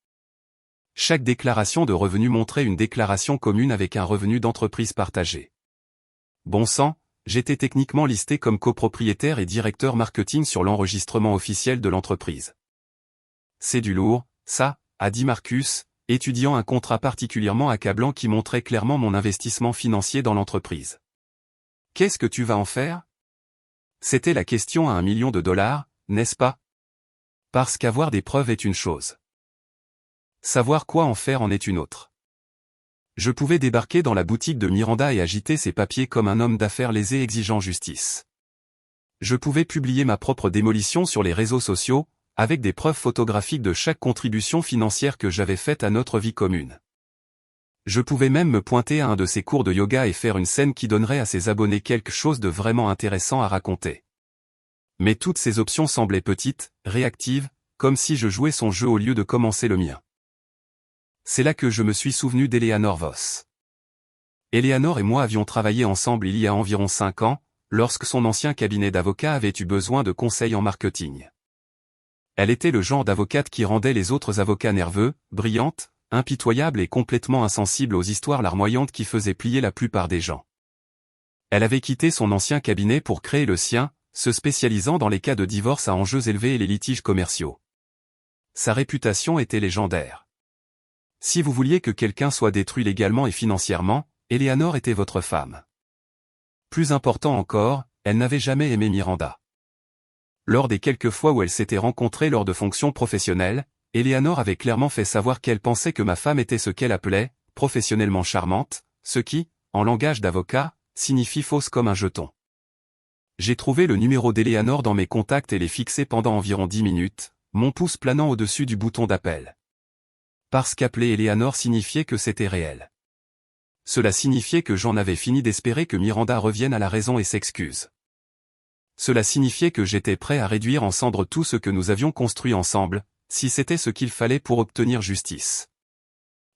Chaque déclaration de revenus montrait une déclaration commune avec un revenu d'entreprise partagé. Bon sang, j'étais techniquement listé comme copropriétaire et directeur marketing sur l'enregistrement officiel de l'entreprise. C'est du lourd, ça, a dit Marcus, étudiant un contrat particulièrement accablant qui montrait clairement mon investissement financier dans l'entreprise. Qu'est-ce que tu vas en faire? C'était la question à $1 million, n'est-ce pas? Parce qu'avoir des preuves est une chose. Savoir quoi en faire en est une autre. Je pouvais débarquer dans la boutique de Miranda et agiter ses papiers comme un homme d'affaires lésé exigeant justice. Je pouvais publier ma propre démolition sur les réseaux sociaux, avec des preuves photographiques de chaque contribution financière que j'avais faite à notre vie commune. Je pouvais même me pointer à un de ses cours de yoga et faire une scène qui donnerait à ses abonnés quelque chose de vraiment intéressant à raconter. Mais toutes ces options semblaient petites, réactives, comme si je jouais son jeu au lieu de commencer le mien. C'est là que je me suis souvenu d'Eleanor Voss. Eleanor et moi avions travaillé ensemble il y a environ 5 ans, lorsque son ancien cabinet d'avocat avait eu besoin de conseils en marketing. Elle était le genre d'avocate qui rendait les autres avocats nerveux, brillante, impitoyable et complètement insensible aux histoires larmoyantes qui faisaient plier la plupart des gens. Elle avait quitté son ancien cabinet pour créer le sien, se spécialisant dans les cas de divorce à enjeux élevés et les litiges commerciaux. Sa réputation était légendaire. Si vous vouliez que quelqu'un soit détruit légalement et financièrement, Eleanor était votre femme. Plus important encore, elle n'avait jamais aimé Miranda. Lors des quelques fois où elles s'étaient rencontrées lors de fonctions professionnelles, Eleanor avait clairement fait savoir qu'elle pensait que ma femme était ce qu'elle appelait, professionnellement charmante, ce qui, en langage d'avocat, signifie fausse comme un jeton. J'ai trouvé le numéro d'Eleanor dans mes contacts et l'ai fixé pendant environ 10 minutes, mon pouce planant au-dessus du bouton d'appel. Parce qu'appeler Eleanor signifiait que c'était réel. Cela signifiait que j'en avais fini d'espérer que Miranda revienne à la raison et s'excuse. Cela signifiait que j'étais prêt à réduire en cendres tout ce que nous avions construit ensemble, si c'était ce qu'il fallait pour obtenir justice.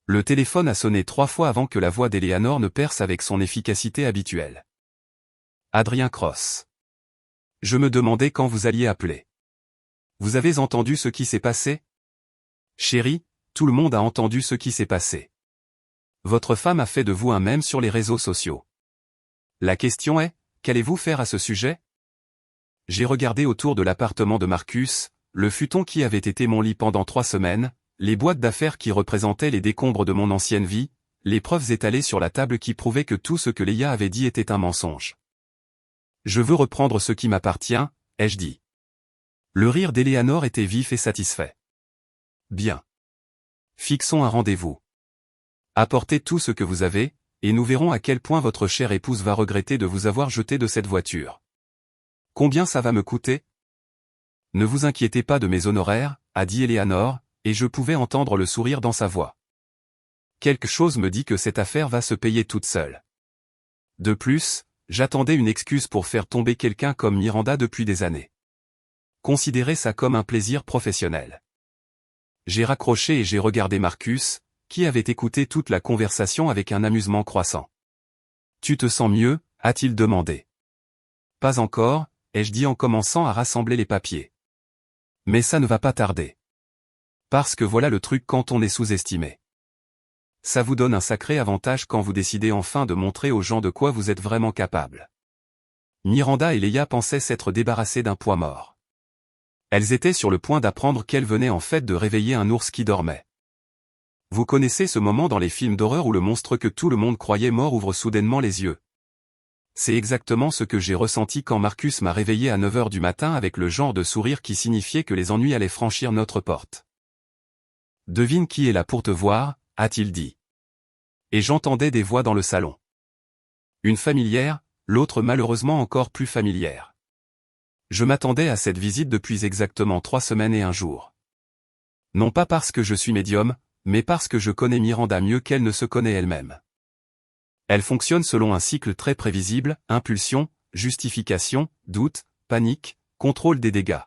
Le téléphone a sonné 3 fois avant que la voix d'Eleanor ne perce avec son efficacité habituelle. Adrien Cross. Je me demandais quand vous alliez appeler. Vous avez entendu ce qui s'est passé? Chérie, tout le monde a entendu ce qui s'est passé. Votre femme a fait de vous un mème sur les réseaux sociaux. La question est, qu'allez-vous faire à ce sujet? J'ai regardé autour de l'appartement de Marcus, le futon qui avait été mon lit pendant 3 semaines, les boîtes d'affaires qui représentaient les décombres de mon ancienne vie, les preuves étalées sur la table qui prouvaient que tout ce que Leia avait dit était un mensonge. Je veux reprendre ce qui m'appartient, ai-je dit. Le rire d'Eleanor était vif et satisfait. Bien. Fixons un rendez-vous. Apportez tout ce que vous avez, et nous verrons à quel point votre chère épouse va regretter de vous avoir jeté de cette voiture. Combien ça va me coûter? Ne vous inquiétez pas de mes honoraires, a dit Eleanor, et je pouvais entendre le sourire dans sa voix. Quelque chose me dit que cette affaire va se payer toute seule. De plus, j'attendais une excuse pour faire tomber quelqu'un comme Miranda depuis des années. Considérez ça comme un plaisir professionnel. J'ai raccroché et j'ai regardé Marcus, qui avait écouté toute la conversation avec un amusement croissant. Tu te sens mieux? A-t-il demandé. Pas encore, ai-je dit en commençant à rassembler les papiers. Mais ça ne va pas tarder. Parce que voilà le truc quand on est sous-estimé. Ça vous donne un sacré avantage quand vous décidez enfin de montrer aux gens de quoi vous êtes vraiment capable. Miranda et Leia pensaient s'être débarrassées d'un poids mort. Elles étaient sur le point d'apprendre qu'elles venaient en fait de réveiller un ours qui dormait. Vous connaissez ce moment dans les films d'horreur où le monstre que tout le monde croyait mort ouvre soudainement les yeux. C'est exactement ce que j'ai ressenti quand Marcus m'a réveillé à 9 h du matin avec le genre de sourire qui signifiait que les ennuis allaient franchir notre porte. Devine qui est là pour te voir, a-t-il dit. Et j'entendais des voix dans le salon. Une familière, l'autre malheureusement encore plus familière. Je m'attendais à cette visite depuis exactement 3 semaines et 1 jour. Non pas parce que je suis médium, mais parce que je connais Miranda mieux qu'elle ne se connaît elle-même. Elle fonctionne selon un cycle très prévisible, impulsion, justification, doute, panique, contrôle des dégâts.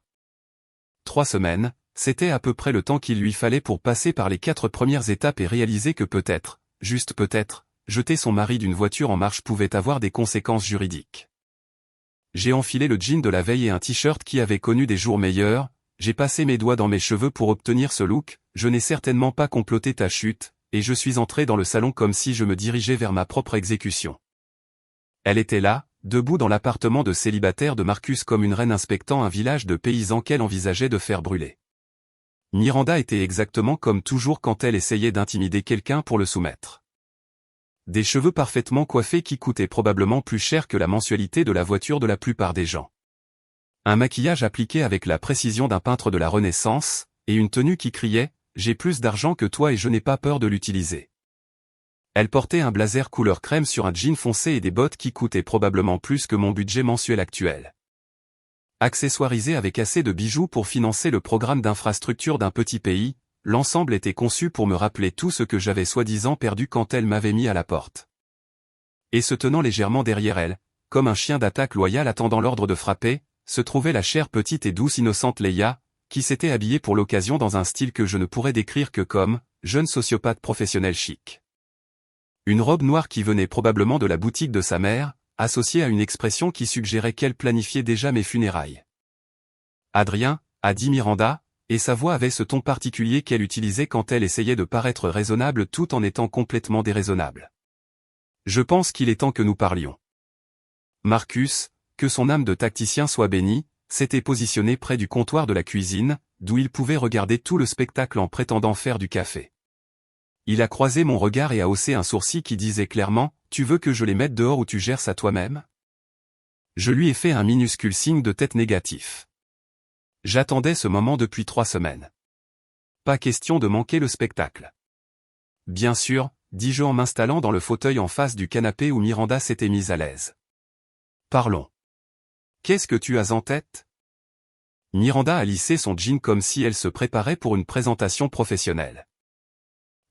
3 semaines, c'était à peu près le temps qu'il lui fallait pour passer par les 4 premières étapes et réaliser que peut-être, juste peut-être, jeter son mari d'une voiture en marche pouvait avoir des conséquences juridiques. J'ai enfilé le jean de la veille et un t-shirt qui avait connu des jours meilleurs, j'ai passé mes doigts dans mes cheveux pour obtenir ce look, je n'ai certainement pas comploté ta chute, et je suis entré dans le salon comme si je me dirigeais vers ma propre exécution. Elle était là, debout dans l'appartement de célibataire de Marcus comme une reine inspectant un village de paysans qu'elle envisageait de faire brûler. Miranda était exactement comme toujours quand elle essayait d'intimider quelqu'un pour le soumettre. Des cheveux parfaitement coiffés qui coûtaient probablement plus cher que la mensualité de la voiture de la plupart des gens. Un maquillage appliqué avec la précision d'un peintre de la Renaissance, et une tenue qui criait « J'ai plus d'argent que toi et je n'ai pas peur de l'utiliser ». Elle portait un blazer couleur crème sur un jean foncé et des bottes qui coûtaient probablement plus que mon budget mensuel actuel. Accessoirisé avec assez de bijoux pour financer le programme d'infrastructure d'un petit pays, l'ensemble était conçu pour me rappeler tout ce que j'avais soi-disant perdu quand elle m'avait mis à la porte. Et se tenant légèrement derrière elle, comme un chien d'attaque loyal attendant l'ordre de frapper, se trouvait la chère petite et douce innocente Leia, qui s'était habillée pour l'occasion dans un style que je ne pourrais décrire que comme « jeune sociopathe professionnel chic ». Une robe noire qui venait probablement de la boutique de sa mère, associée à une expression qui suggérait qu'elle planifiait déjà mes funérailles. « Adrien », a dit Miranda, et sa voix avait ce ton particulier qu'elle utilisait quand elle essayait de paraître raisonnable tout en étant complètement déraisonnable. « Je pense qu'il est temps que nous parlions. » Marcus, que son âme de tacticien soit bénie, s'était positionné près du comptoir de la cuisine, d'où il pouvait regarder tout le spectacle en prétendant faire du café. Il a croisé mon regard et a haussé un sourcil qui disait clairement « Tu veux que je les mette dehors ou tu gères ça toi-même » Je lui ai fait un minuscule signe de tête négatif. J'attendais ce moment depuis 3 semaines. Pas question de manquer le spectacle. Bien sûr, dis-je en m'installant dans le fauteuil en face du canapé où Miranda s'était mise à l'aise. Parlons. Qu'est-ce que tu as en tête? Miranda a lissé son jean comme si elle se préparait pour une présentation professionnelle.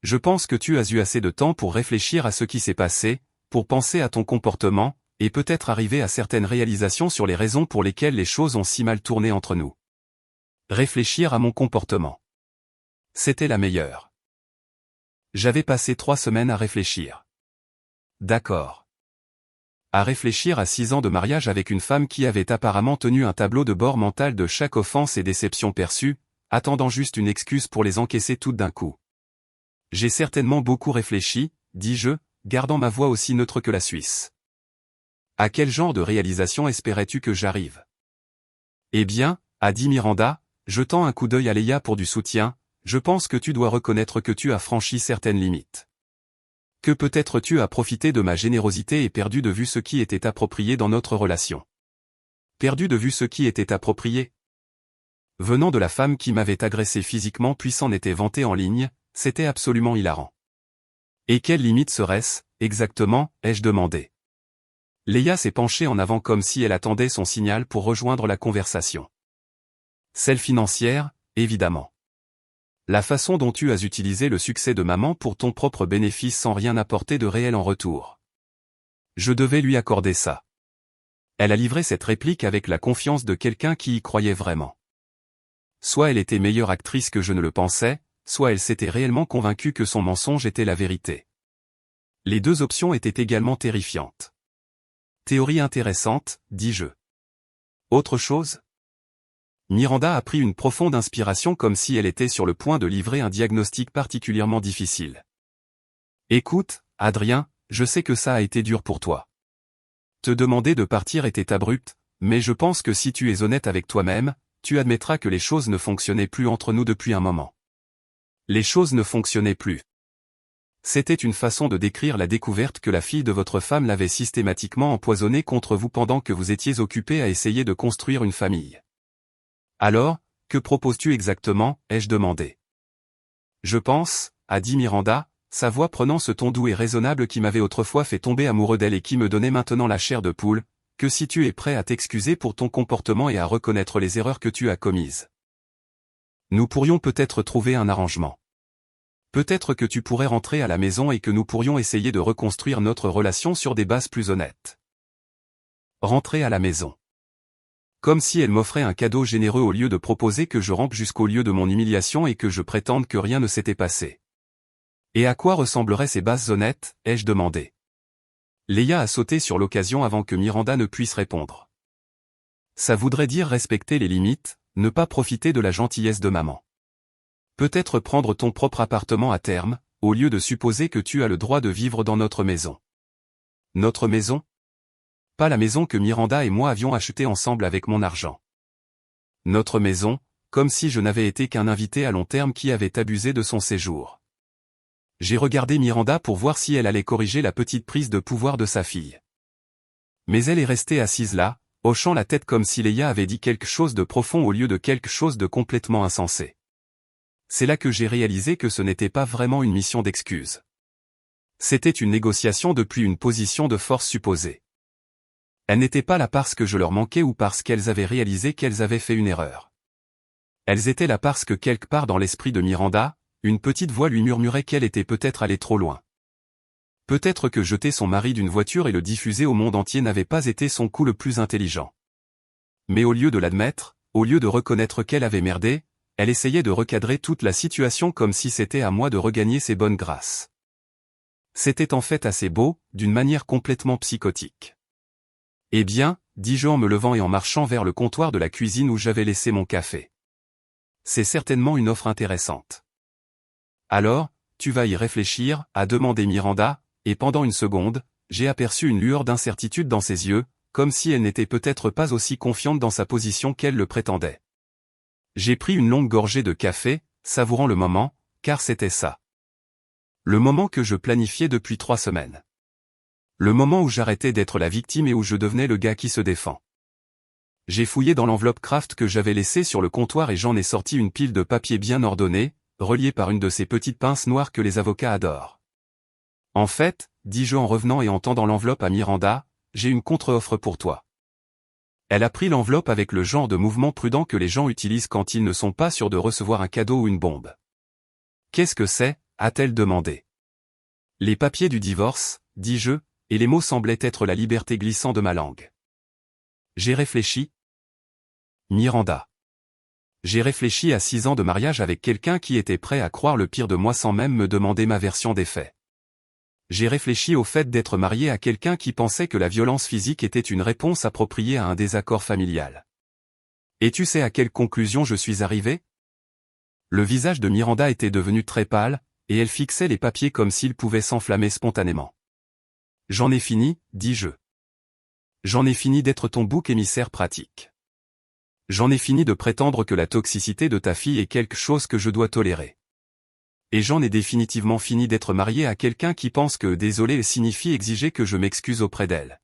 Je pense que tu as eu assez de temps pour réfléchir à ce qui s'est passé, pour penser à ton comportement, et peut-être arriver à certaines réalisations sur les raisons pour lesquelles les choses ont si mal tourné entre nous. Réfléchir à mon comportement. C'était la meilleure. J'avais passé 3 semaines à réfléchir. D'accord. À réfléchir à 6 ans de mariage avec une femme qui avait apparemment tenu un tableau de bord mental de chaque offense et déception perçue, attendant juste une excuse pour les encaisser toutes d'un coup. J'ai certainement beaucoup réfléchi, dis-je, gardant ma voix aussi neutre que la Suisse. À quel genre de réalisation espérais-tu que j'arrive? Eh bien, a dit Miranda, jetant un coup d'œil à Leia pour du soutien, je pense que tu dois reconnaître que tu as franchi certaines limites. Que peut-être tu as profité de ma générosité et perdu de vue ce qui était approprié dans notre relation. Perdu de vue ce qui était approprié? Venant de la femme qui m'avait agressé physiquement puis s'en était vantée en ligne, c'était absolument hilarant. Et quelle limite serait-ce, exactement, ai-je demandé. Leia s'est penchée en avant comme si elle attendait son signal pour rejoindre la conversation. Celle financière, évidemment. La façon dont tu as utilisé le succès de maman pour ton propre bénéfice sans rien apporter de réel en retour. Je devais lui accorder ça. Elle a livré cette réplique avec la confiance de quelqu'un qui y croyait vraiment. Soit elle était meilleure actrice que je ne le pensais, soit elle s'était réellement convaincue que son mensonge était la vérité. Les deux options étaient également terrifiantes. Théorie intéressante, dis-je. Autre chose ? Miranda a pris une profonde inspiration comme si elle était sur le point de livrer un diagnostic particulièrement difficile. Écoute, Adrien, je sais que ça a été dur pour toi. Te demander de partir était abrupt, mais je pense que si tu es honnête avec toi-même, tu admettras que les choses ne fonctionnaient plus entre nous depuis un moment. Les choses ne fonctionnaient plus. C'était une façon de décrire la découverte que la fille de votre femme l'avait systématiquement empoisonnée contre vous pendant que vous étiez occupé à essayer de construire une famille. Alors, que proposes-tu exactement, ai-je demandé. Je pense, a dit Miranda, sa voix prenant ce ton doux et raisonnable qui m'avait autrefois fait tomber amoureux d'elle et qui me donnait maintenant la chair de poule, que si tu es prêt à t'excuser pour ton comportement et à reconnaître les erreurs que tu as commises. Nous pourrions peut-être trouver un arrangement. Peut-être que tu pourrais rentrer à la maison et que nous pourrions essayer de reconstruire notre relation sur des bases plus honnêtes. Rentrer à la maison. Comme si elle m'offrait un cadeau généreux au lieu de proposer que je rampe jusqu'au lieu de mon humiliation et que je prétende que rien ne s'était passé. Et à quoi ressembleraient ces bases honnêtes, ai-je demandé. Leia a sauté sur l'occasion avant que Miranda ne puisse répondre. Ça voudrait dire respecter les limites, ne pas profiter de la gentillesse de maman. Peut-être prendre ton propre appartement à terme, au lieu de supposer que tu as le droit de vivre dans notre maison. Notre maison ? Pas la maison que Miranda et moi avions achetée ensemble avec mon argent. Notre maison, comme si je n'avais été qu'un invité à long terme qui avait abusé de son séjour. J'ai regardé Miranda pour voir si elle allait corriger la petite prise de pouvoir de sa fille. Mais elle est restée assise là, hochant la tête comme si Leia avait dit quelque chose de profond au lieu de quelque chose de complètement insensé. C'est là que j'ai réalisé que ce n'était pas vraiment une mission d'excuse. C'était une négociation depuis une position de force supposée. Elles n'étaient pas là parce que je leur manquais ou parce qu'elles avaient réalisé qu'elles avaient fait une erreur. Elles étaient là parce que quelque part dans l'esprit de Miranda, une petite voix lui murmurait qu'elle était peut-être allée trop loin. Peut-être que jeter son mari d'une voiture et le diffuser au monde entier n'avait pas été son coup le plus intelligent. Mais au lieu de l'admettre, au lieu de reconnaître qu'elle avait merdé, elle essayait de recadrer toute la situation comme si c'était à moi de regagner ses bonnes grâces. C'était en fait assez beau, d'une manière complètement psychotique. Eh bien, dis-je en me levant et en marchant vers le comptoir de la cuisine où j'avais laissé mon café. C'est certainement une offre intéressante. Alors, tu vas y réfléchir, a demandé Miranda, et pendant une seconde, j'ai aperçu une lueur d'incertitude dans ses yeux, comme si elle n'était peut-être pas aussi confiante dans sa position qu'elle le prétendait. J'ai pris une longue gorgée de café, savourant le moment, car c'était ça. Le moment que je planifiais depuis 3 semaines. Le moment où j'arrêtais d'être la victime et où je devenais le gars qui se défend. J'ai fouillé dans l'enveloppe Kraft que j'avais laissée sur le comptoir et j'en ai sorti une pile de papier bien ordonnée, reliée par une de ces petites pinces noires que les avocats adorent. En fait, dis-je en revenant et en tendant l'enveloppe à Miranda, j'ai une contre-offre pour toi. Elle a pris l'enveloppe avec le genre de mouvement prudent que les gens utilisent quand ils ne sont pas sûrs de recevoir un cadeau ou une bombe. Qu'est-ce que c'est ? A-t-elle demandé. Les papiers du divorce, dis-je, et les mots semblaient être la liberté glissant de ma langue. J'ai réfléchi. Miranda. J'ai réfléchi à 6 ans de mariage avec quelqu'un qui était prêt à croire le pire de moi sans même me demander ma version des faits. J'ai réfléchi au fait d'être marié à quelqu'un qui pensait que la violence physique était une réponse appropriée à un désaccord familial. Et tu sais à quelle conclusion je suis arrivé ? Le visage de Miranda était devenu très pâle, et elle fixait les papiers comme s'ils pouvaient s'enflammer spontanément. J'en ai fini, dis-je. J'en ai fini d'être ton bouc émissaire pratique. J'en ai fini de prétendre que la toxicité de ta fille est quelque chose que je dois tolérer. Et j'en ai définitivement fini d'être marié à quelqu'un qui pense que désolé signifie exiger que je m'excuse auprès d'elle.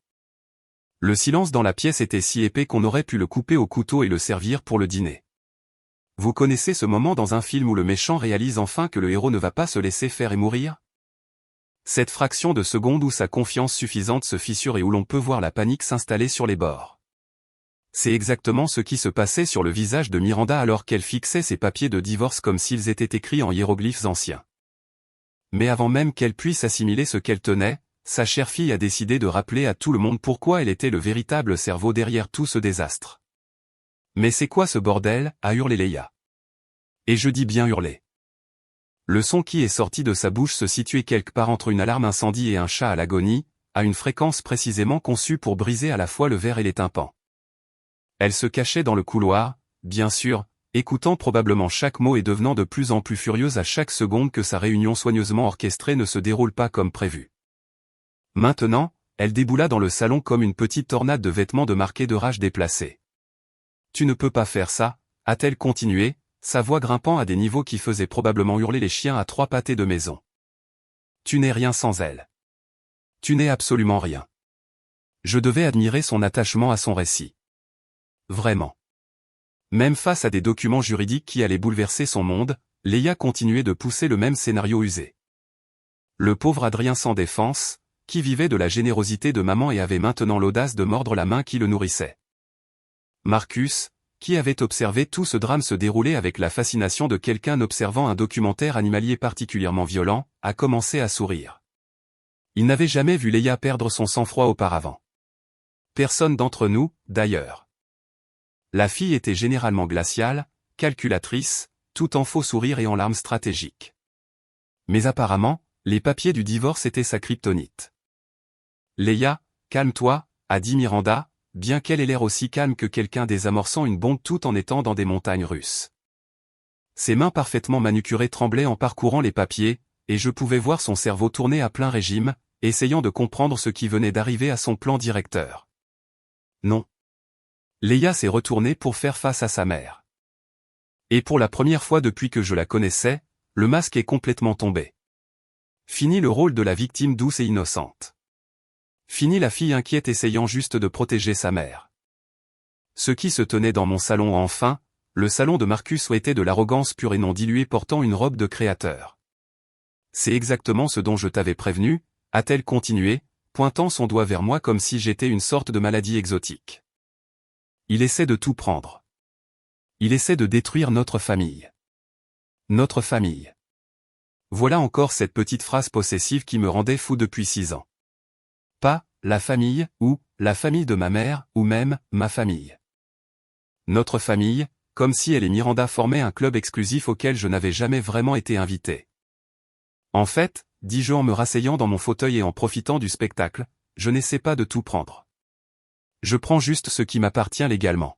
Le silence dans la pièce était si épais qu'on aurait pu le couper au couteau et le servir pour le dîner. Vous connaissez ce moment dans un film où le méchant réalise enfin que le héros ne va pas se laisser faire et mourir ? Cette fraction de seconde où sa confiance suffisante se fissure et où l'on peut voir la panique s'installer sur les bords. C'est exactement ce qui se passait sur le visage de Miranda alors qu'elle fixait ses papiers de divorce comme s'ils étaient écrits en hiéroglyphes anciens. Mais avant même qu'elle puisse assimiler ce qu'elle tenait, sa chère fille a décidé de rappeler à tout le monde pourquoi elle était le véritable cerveau derrière tout ce désastre. « Mais c'est quoi ce bordel ?» a hurlé Leia. Et je dis bien hurler. Le son qui est sorti de sa bouche se situait quelque part entre une alarme incendie et un chat à l'agonie, à une fréquence précisément conçue pour briser à la fois le verre et les tympans. Elle se cachait dans le couloir, bien sûr, écoutant probablement chaque mot et devenant de plus en plus furieuse à chaque seconde que sa réunion soigneusement orchestrée ne se déroule pas comme prévu. Maintenant, elle déboula dans le salon comme une petite tornade de vêtements de marqués de rage déplacés. « Tu ne peux pas faire ça », a-t-elle continué, sa voix grimpant à des niveaux qui faisaient probablement hurler les chiens à trois pâtés de maison. « Tu n'es rien sans elle. Tu n'es absolument rien. » Je devais admirer son attachement à son récit. Vraiment. Même face à des documents juridiques qui allaient bouleverser son monde, Leia continuait de pousser le même scénario usé. Le pauvre Adrien sans défense, qui vivait de la générosité de maman et avait maintenant l'audace de mordre la main qui le nourrissait. Marcus, qui avait observé tout ce drame se dérouler avec la fascination de quelqu'un observant un documentaire animalier particulièrement violent, a commencé à sourire. Il n'avait jamais vu Leia perdre son sang-froid auparavant. Personne d'entre nous, d'ailleurs. La fille était généralement glaciale, calculatrice, tout en faux sourire et en larmes stratégiques. Mais apparemment, les papiers du divorce étaient sa kryptonite. « Leia, calme-toi », a dit Miranda, bien qu'elle ait l'air aussi calme que quelqu'un désamorçant une bombe tout en étant dans des montagnes russes. Ses mains parfaitement manucurées tremblaient en parcourant les papiers, et je pouvais voir son cerveau tourner à plein régime, essayant de comprendre ce qui venait d'arriver à son plan directeur. Non. Leia s'est retournée pour faire face à sa mère. Et pour la première fois depuis que je la connaissais, le masque est complètement tombé. Fini le rôle de la victime douce et innocente. Fini la fille inquiète essayant juste de protéger sa mère. Ce qui se tenait dans mon salon enfin, le salon de Marcus était de l'arrogance pure et non diluée portant une robe de créateur. C'est exactement ce dont je t'avais prévenu, a-t-elle continué, pointant son doigt vers moi comme si j'étais une sorte de maladie exotique. Il essaie de tout prendre. Il essaie de détruire notre famille. Notre famille. Voilà encore cette petite phrase possessive qui me rendait fou depuis 6 ans. Pas « la famille » ou « la famille de ma mère » ou même « ma famille ». Notre famille, comme si elle et Miranda formaient un club exclusif auquel je n'avais jamais vraiment été invité. En fait, dis-je en me rasseyant dans mon fauteuil et en profitant du spectacle, je n'essaie pas de tout prendre. Je prends juste ce qui m'appartient légalement.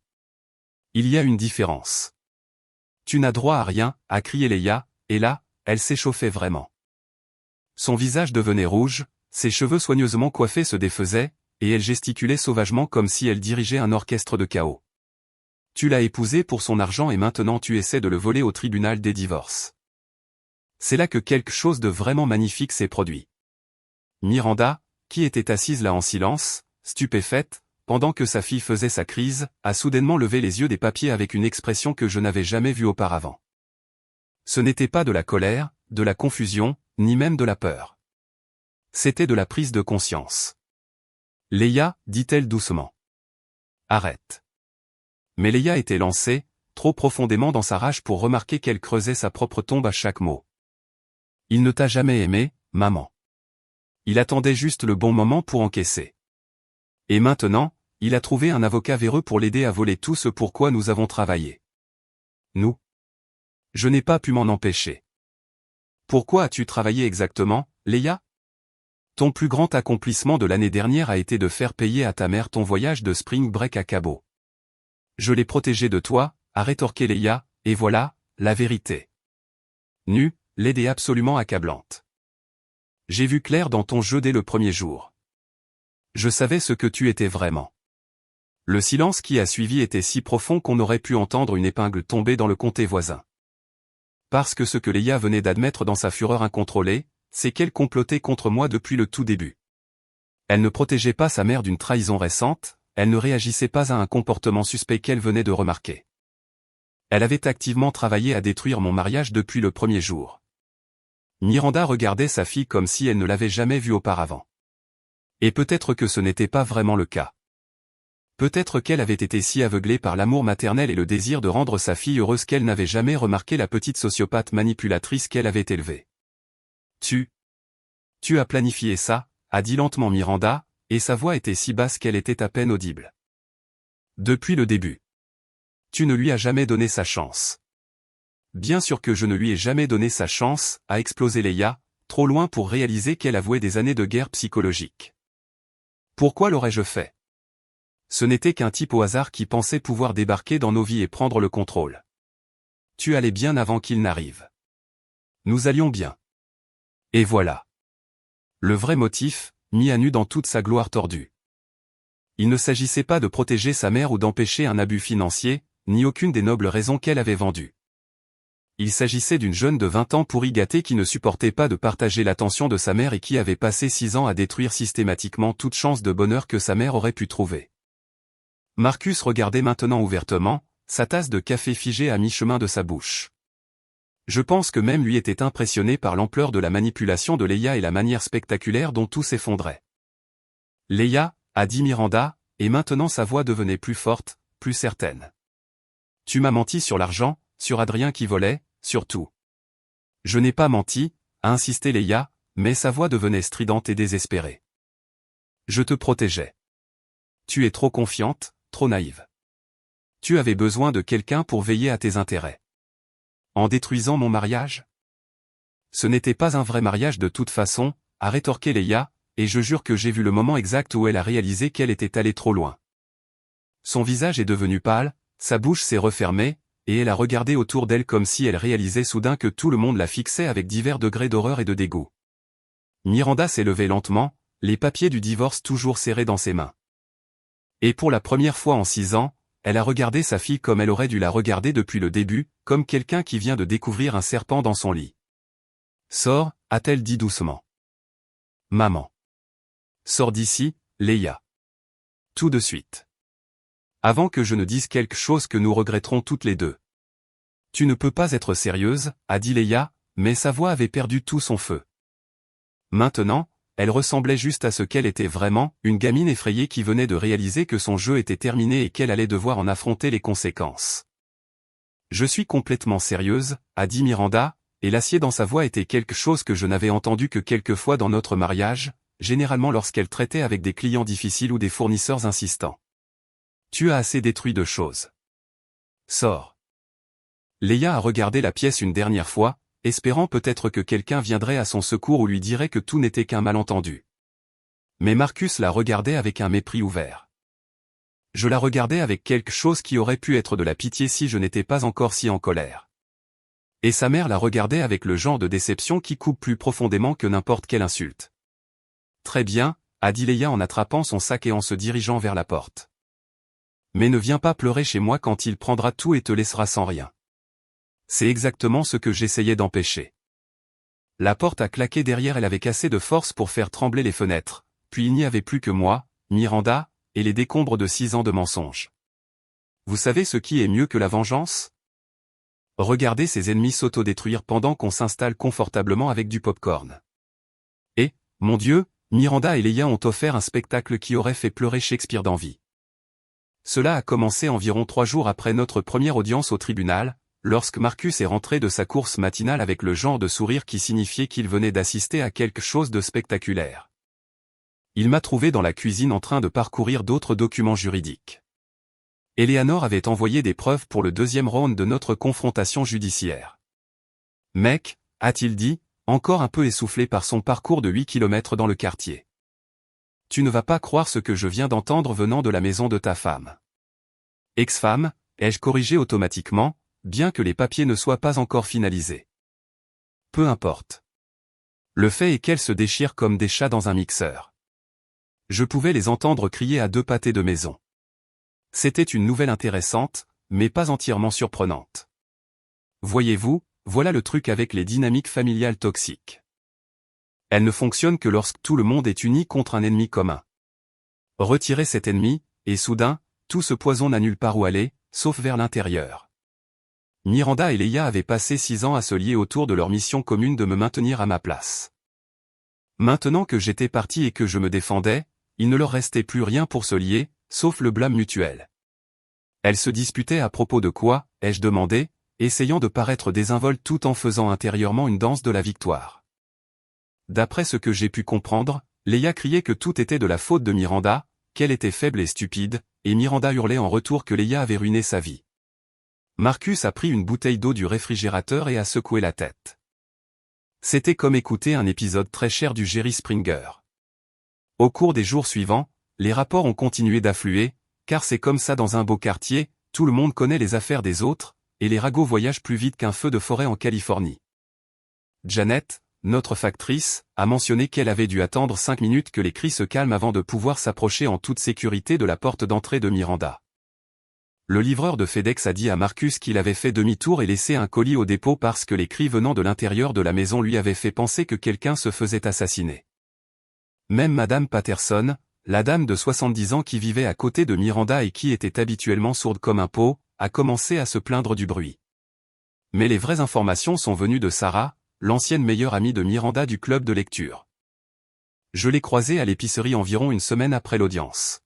Il y a une différence. Tu n'as droit à rien, a crié Leia, et là, elle s'échauffait vraiment. Son visage devenait rouge, ses cheveux soigneusement coiffés se défaisaient, et elle gesticulait sauvagement comme si elle dirigeait un orchestre de chaos. Tu l'as épousé pour son argent et maintenant tu essaies de le voler au tribunal des divorces. C'est là que quelque chose de vraiment magnifique s'est produit. Miranda, qui était assise là en silence, stupéfaite, pendant que sa fille faisait sa crise, a soudainement levé les yeux des papiers avec une expression que je n'avais jamais vue auparavant. Ce n'était pas de la colère, de la confusion, ni même de la peur. C'était de la prise de conscience. « Leia », dit-elle doucement. « Arrête. » Mais Leia était lancée, trop profondément dans sa rage pour remarquer qu'elle creusait sa propre tombe à chaque mot. « Il ne t'a jamais aimé, maman. Il attendait juste le bon moment pour encaisser. Et maintenant, il a trouvé un avocat véreux pour l'aider à voler tout ce pour quoi nous avons travaillé. Nous. Je n'ai pas pu m'en empêcher. Pourquoi as-tu travaillé exactement, Leia ? Ton plus grand accomplissement de l'année dernière a été de faire payer à ta mère ton voyage de Spring Break à Cabo. Je l'ai protégé de toi, a rétorqué Leia, et voilà, la vérité. Nue, laide et absolument accablante. J'ai vu clair dans ton jeu dès le premier jour. Je savais ce que tu étais vraiment. Le silence qui a suivi était si profond qu'on aurait pu entendre une épingle tomber dans le comté voisin. Parce que ce que Leia venait d'admettre dans sa fureur incontrôlée, c'est qu'elle complotait contre moi depuis le tout début. Elle ne protégeait pas sa mère d'une trahison récente, elle ne réagissait pas à un comportement suspect qu'elle venait de remarquer. Elle avait activement travaillé à détruire mon mariage depuis le premier jour. Miranda regardait sa fille comme si elle ne l'avait jamais vue auparavant. Et peut-être que ce n'était pas vraiment le cas. Peut-être qu'elle avait été si aveuglée par l'amour maternel et le désir de rendre sa fille heureuse qu'elle n'avait jamais remarqué la petite sociopathe manipulatrice qu'elle avait élevée. Tu as planifié ça, a dit lentement Miranda, et sa voix était si basse qu'elle était à peine audible. Depuis le début. Tu ne lui as jamais donné sa chance. Bien sûr que je ne lui ai jamais donné sa chance, a explosé Leia, trop loin pour réaliser qu'elle avouait des années de guerre psychologique. Pourquoi l'aurais-je fait? Ce n'était qu'un type au hasard qui pensait pouvoir débarquer dans nos vies et prendre le contrôle. Tu allais bien avant qu'il n'arrive. Nous allions bien. Et voilà. Le vrai motif, mis à nu dans toute sa gloire tordue. Il ne s'agissait pas de protéger sa mère ou d'empêcher un abus financier, ni aucune des nobles raisons qu'elle avait vendues. Il s'agissait d'une jeune de 20 ans pourri gâtée qui ne supportait pas de partager l'attention de sa mère et qui avait passé 6 ans à détruire systématiquement toute chance de bonheur que sa mère aurait pu trouver. Marcus regardait maintenant ouvertement, sa tasse de café figée à mi-chemin de sa bouche. Je pense que même lui était impressionné par l'ampleur de la manipulation de Leia et la manière spectaculaire dont tout s'effondrait. Leia, a dit Miranda, et maintenant sa voix devenait plus forte, plus certaine. Tu m'as menti sur l'argent, sur Adrien qui volait, sur tout. Je n'ai pas menti, a insisté Leia, mais sa voix devenait stridente et désespérée. Je te protégeais. Tu es trop confiante, trop naïve. Tu avais besoin de quelqu'un pour veiller à tes intérêts. En détruisant mon mariage? Ce n'était pas un vrai mariage de toute façon, a rétorqué Leia, et je jure que j'ai vu le moment exact où elle a réalisé qu'elle était allée trop loin. Son visage est devenu pâle, sa bouche s'est refermée, et elle a regardé autour d'elle comme si elle réalisait soudain que tout le monde la fixait avec divers degrés d'horreur et de dégoût. Miranda s'est levée lentement, les papiers du divorce toujours serrés dans ses mains. Et pour la première fois en 6 ans, elle a regardé sa fille comme elle aurait dû la regarder depuis le début, comme quelqu'un qui vient de découvrir un serpent dans son lit. Sors, a-t-elle dit doucement. Maman. Sors d'ici, Leia. Tout de suite. Avant que je ne dise quelque chose que nous regretterons toutes les deux. Tu ne peux pas être sérieuse, a dit Leia, mais sa voix avait perdu tout son feu. Maintenant, elle ressemblait juste à ce qu'elle était vraiment, une gamine effrayée qui venait de réaliser que son jeu était terminé et qu'elle allait devoir en affronter les conséquences. Je suis complètement sérieuse, a dit Miranda, et l'acier dans sa voix était quelque chose que je n'avais entendu que quelques fois dans notre mariage, généralement lorsqu'elle traitait avec des clients difficiles ou des fournisseurs insistants. Tu as assez détruit de choses. Sors. Leia a regardé la pièce une dernière fois, espérant peut-être que quelqu'un viendrait à son secours ou lui dirait que tout n'était qu'un malentendu. Mais Marcus la regardait avec un mépris ouvert. Je la regardais avec quelque chose qui aurait pu être de la pitié si je n'étais pas encore si en colère. Et sa mère la regardait avec le genre de déception qui coupe plus profondément que n'importe quelle insulte. Très bien, a dit Leia en attrapant son sac et en se dirigeant vers la porte. Mais ne viens pas pleurer chez moi quand il prendra tout et te laissera sans rien. C'est exactement ce que j'essayais d'empêcher. La porte a claqué derrière elle avec assez de force pour faire trembler les fenêtres, puis il n'y avait plus que moi, Miranda, et les décombres de 6 ans de mensonges. Vous savez ce qui est mieux que la vengeance? Regardez ses ennemis s'autodétruire pendant qu'on s'installe confortablement avec du popcorn. Et, mon Dieu, Miranda et Leia ont offert un spectacle qui aurait fait pleurer Shakespeare d'envie. Cela a commencé environ 3 jours après notre première audience au tribunal, lorsque Marcus est rentré de sa course matinale avec le genre de sourire qui signifiait qu'il venait d'assister à quelque chose de spectaculaire. Il m'a trouvé dans la cuisine en train de parcourir d'autres documents juridiques. Eleanor avait envoyé des preuves pour le 2e round de notre confrontation judiciaire. Mec, a-t-il dit, encore un peu essoufflé par son parcours de 8 kilomètres dans le quartier. Tu ne vas pas croire ce que je viens d'entendre venant de la maison de ta femme. Ex-femme, ai-je corrigé automatiquement, bien que les papiers ne soient pas encore finalisés. Peu importe. Le fait est qu'elles se déchirent comme des chats dans un mixeur. Je pouvais les entendre crier à 2 pâtés de maison. C'était une nouvelle intéressante, mais pas entièrement surprenante. Voyez-vous, voilà le truc avec les dynamiques familiales toxiques. Elles ne fonctionnent que lorsque tout le monde est uni contre un ennemi commun. Retirez cet ennemi, et soudain, tout ce poison n'a nulle part où aller, sauf vers l'intérieur. Miranda et Leia avaient passé 6 ans à se lier autour de leur mission commune de me maintenir à ma place. Maintenant que j'étais parti et que je me défendais, il ne leur restait plus rien pour se lier, sauf le blâme mutuel. Elles se disputaient à propos de quoi, ai-je demandé, essayant de paraître désinvolte tout en faisant intérieurement une danse de la victoire. D'après ce que j'ai pu comprendre, Leia criait que tout était de la faute de Miranda, qu'elle était faible et stupide, et Miranda hurlait en retour que Leia avait ruiné sa vie. Marcus a pris une bouteille d'eau du réfrigérateur et a secoué la tête. C'était comme écouter un épisode très cher du Jerry Springer. Au cours des jours suivants, les rapports ont continué d'affluer, car c'est comme ça dans un beau quartier, tout le monde connaît les affaires des autres, et les ragots voyagent plus vite qu'un feu de forêt en Californie. Janet, notre factrice, a mentionné qu'elle avait dû attendre 5 minutes que les cris se calment avant de pouvoir s'approcher en toute sécurité de la porte d'entrée de Miranda. Le livreur de FedEx a dit à Marcus qu'il avait fait demi-tour et laissé un colis au dépôt parce que les cris venant de l'intérieur de la maison lui avaient fait penser que quelqu'un se faisait assassiner. Même Madame Patterson, la dame de 70 ans qui vivait à côté de Miranda et qui était habituellement sourde comme un pot, a commencé à se plaindre du bruit. Mais les vraies informations sont venues de Sarah, l'ancienne meilleure amie de Miranda du club de lecture. Je l'ai croisée à l'épicerie environ une semaine après l'audience.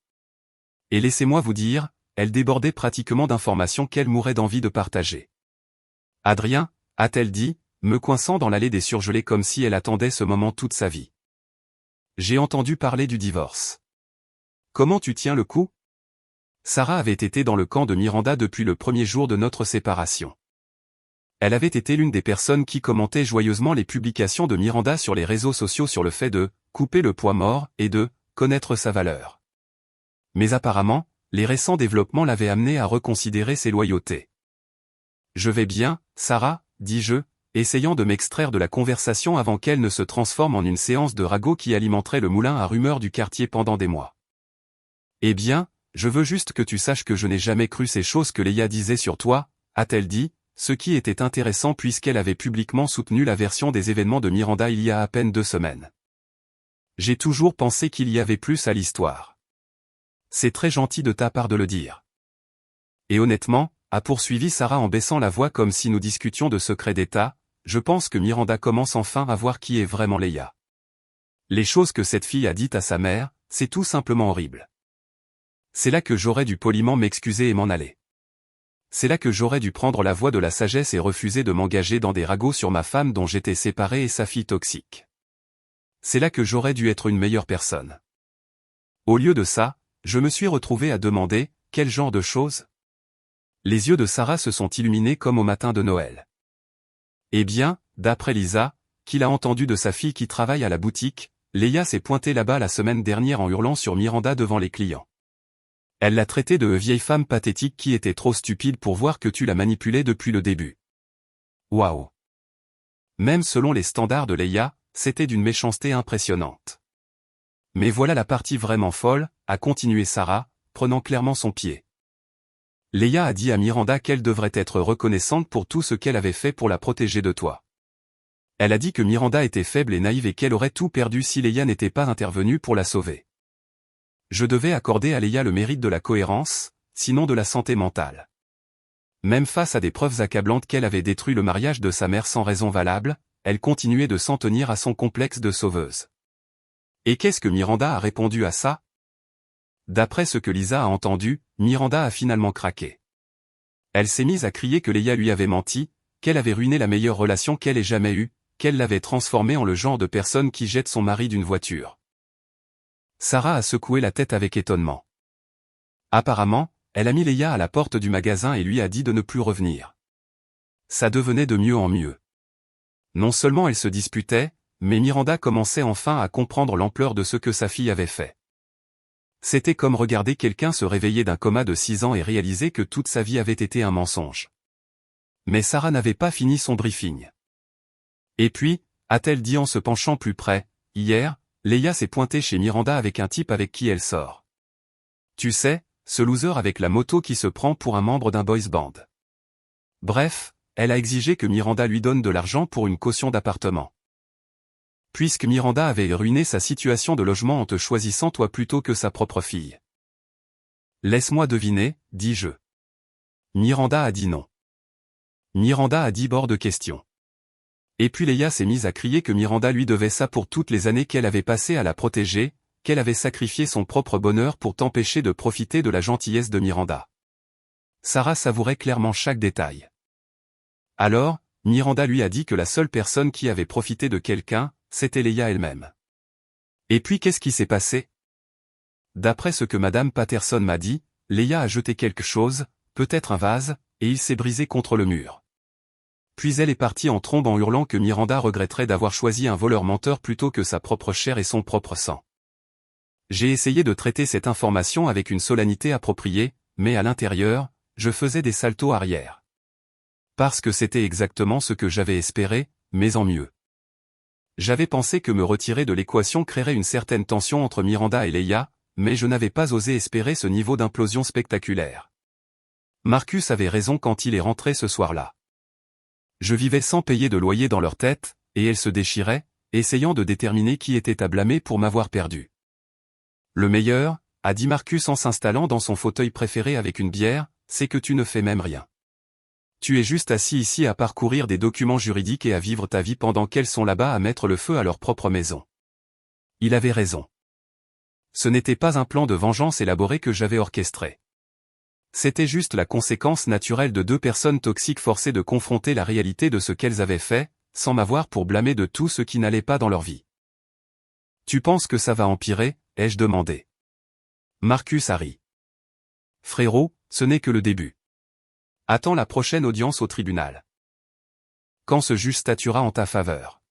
Et laissez-moi vous dire, elle débordait pratiquement d'informations qu'elle mourait d'envie de partager. Adrien, a-t-elle dit, me coinçant dans l'allée des surgelés comme si elle attendait ce moment toute sa vie. J'ai entendu parler du divorce. Comment tu tiens le coup? Sarah avait été dans le camp de Miranda depuis le premier jour de notre séparation. Elle avait été l'une des personnes qui commentait joyeusement les publications de Miranda sur les réseaux sociaux sur le fait de « couper le poids mort » et de « connaître sa valeur ». Mais apparemment, les récents développements l'avaient amenée à reconsidérer ses loyautés. « Je vais bien, Sarah, dis-je, essayant de m'extraire de la conversation avant qu'elle ne se transforme en une séance de ragots qui alimenterait le moulin à rumeurs du quartier pendant des mois. Eh bien, je veux juste que tu saches que je n'ai jamais cru ces choses que Leia disait sur toi, a-t-elle dit, ce qui était intéressant puisqu'elle avait publiquement soutenu la version des événements de Miranda il y a à peine 2 semaines. J'ai toujours pensé qu'il y avait plus à l'histoire. C'est très gentil de ta part de le dire. Et honnêtement, a poursuivi Sarah en baissant la voix comme si nous discutions de secrets d'État, je pense que Miranda commence enfin à voir qui est vraiment Leia. Les choses que cette fille a dites à sa mère, c'est tout simplement horrible. C'est là que j'aurais dû poliment m'excuser et m'en aller. C'est là que j'aurais dû prendre la voie de la sagesse et refuser de m'engager dans des ragots sur ma femme dont j'étais séparé et sa fille toxique. C'est là que j'aurais dû être une meilleure personne. Au lieu de ça, je me suis retrouvé à demander, quel genre de choses? Les yeux de Sarah se sont illuminés comme au matin de Noël. Eh bien, d'après Lisa, qu'il a entendu de sa fille qui travaille à la boutique, Leia s'est pointée là-bas la semaine dernière en hurlant sur Miranda devant les clients. Elle l'a traitée de vieille femme pathétique qui était trop stupide pour voir que tu la manipulais depuis le début. Waouh! Même selon les standards de Leia, c'était d'une méchanceté impressionnante. Mais voilà la partie vraiment folle, a continué Sarah, prenant clairement son pied. Leia a dit à Miranda qu'elle devrait être reconnaissante pour tout ce qu'elle avait fait pour la protéger de toi. Elle a dit que Miranda était faible et naïve et qu'elle aurait tout perdu si Leia n'était pas intervenue pour la sauver. Je devais accorder à Leia le mérite de la cohérence, sinon de la santé mentale. Même face à des preuves accablantes qu'elle avait détruit le mariage de sa mère sans raison valable, elle continuait de s'en tenir à son complexe de sauveuse. Et qu'est-ce que Miranda a répondu à ça? D'après ce que Lisa a entendu, Miranda a finalement craqué. Elle s'est mise à crier que Leia lui avait menti, qu'elle avait ruiné la meilleure relation qu'elle ait jamais eue, qu'elle l'avait transformée en le genre de personne qui jette son mari d'une voiture. Sarah a secoué la tête avec étonnement. Apparemment, elle a mis Leia à la porte du magasin et lui a dit de ne plus revenir. Ça devenait de mieux en mieux. Non seulement elle se disputait, mais Miranda commençait enfin à comprendre l'ampleur de ce que sa fille avait fait. C'était comme regarder quelqu'un se réveiller d'un coma de 6 ans et réaliser que toute sa vie avait été un mensonge. Mais Sarah n'avait pas fini son briefing. Et puis, a-t-elle dit en se penchant plus près, hier, Leia s'est pointée chez Miranda avec un type avec qui elle sort. Tu sais, ce loser avec la moto qui se prend pour un membre d'un boys band. Bref, elle a exigé que Miranda lui donne de l'argent pour une caution d'appartement. Puisque Miranda avait ruiné sa situation de logement en te choisissant toi plutôt que sa propre fille. Laisse-moi deviner, dis-je. Miranda a dit non. Miranda a dit hors de question. Et puis Leia s'est mise à crier que Miranda lui devait ça pour toutes les années qu'elle avait passées à la protéger, qu'elle avait sacrifié son propre bonheur pour t'empêcher de profiter de la gentillesse de Miranda. Sarah savourait clairement chaque détail. Alors, Miranda lui a dit que la seule personne qui avait profité de quelqu'un, c'était Leia elle-même. Et puis qu'est-ce qui s'est passé? D'après ce que Madame Patterson m'a dit, Leia a jeté quelque chose, peut-être un vase, et il s'est brisé contre le mur. Puis elle est partie en trombe en hurlant que Miranda regretterait d'avoir choisi un voleur menteur plutôt que sa propre chair et son propre sang. J'ai essayé de traiter cette information avec une solennité appropriée, mais à l'intérieur, je faisais des saltos arrière. Parce que c'était exactement ce que j'avais espéré, mais en mieux. J'avais pensé que me retirer de l'équation créerait une certaine tension entre Miranda et Leia, mais je n'avais pas osé espérer ce niveau d'implosion spectaculaire. Marcus avait raison quand il est rentré ce soir-là. Je vivais sans payer de loyer dans leur tête, et elles se déchiraient, essayant de déterminer qui était à blâmer pour m'avoir perdu. Le meilleur, a dit Marcus en s'installant dans son fauteuil préféré avec une bière, c'est que tu ne fais même rien. Tu es juste assis ici à parcourir des documents juridiques et à vivre ta vie pendant qu'elles sont là-bas à mettre le feu à leur propre maison. Il avait raison. Ce n'était pas un plan de vengeance élaboré que j'avais orchestré. C'était juste la conséquence naturelle de deux personnes toxiques forcées de confronter la réalité de ce qu'elles avaient fait, sans m'avoir pour blâmer de tout ce qui n'allait pas dans leur vie. Tu penses que ça va empirer, ai-je demandé. Marcus a ri. Frérot, ce n'est que le début. Attends la prochaine audience au tribunal. Quand ce juge statuera en ta faveur.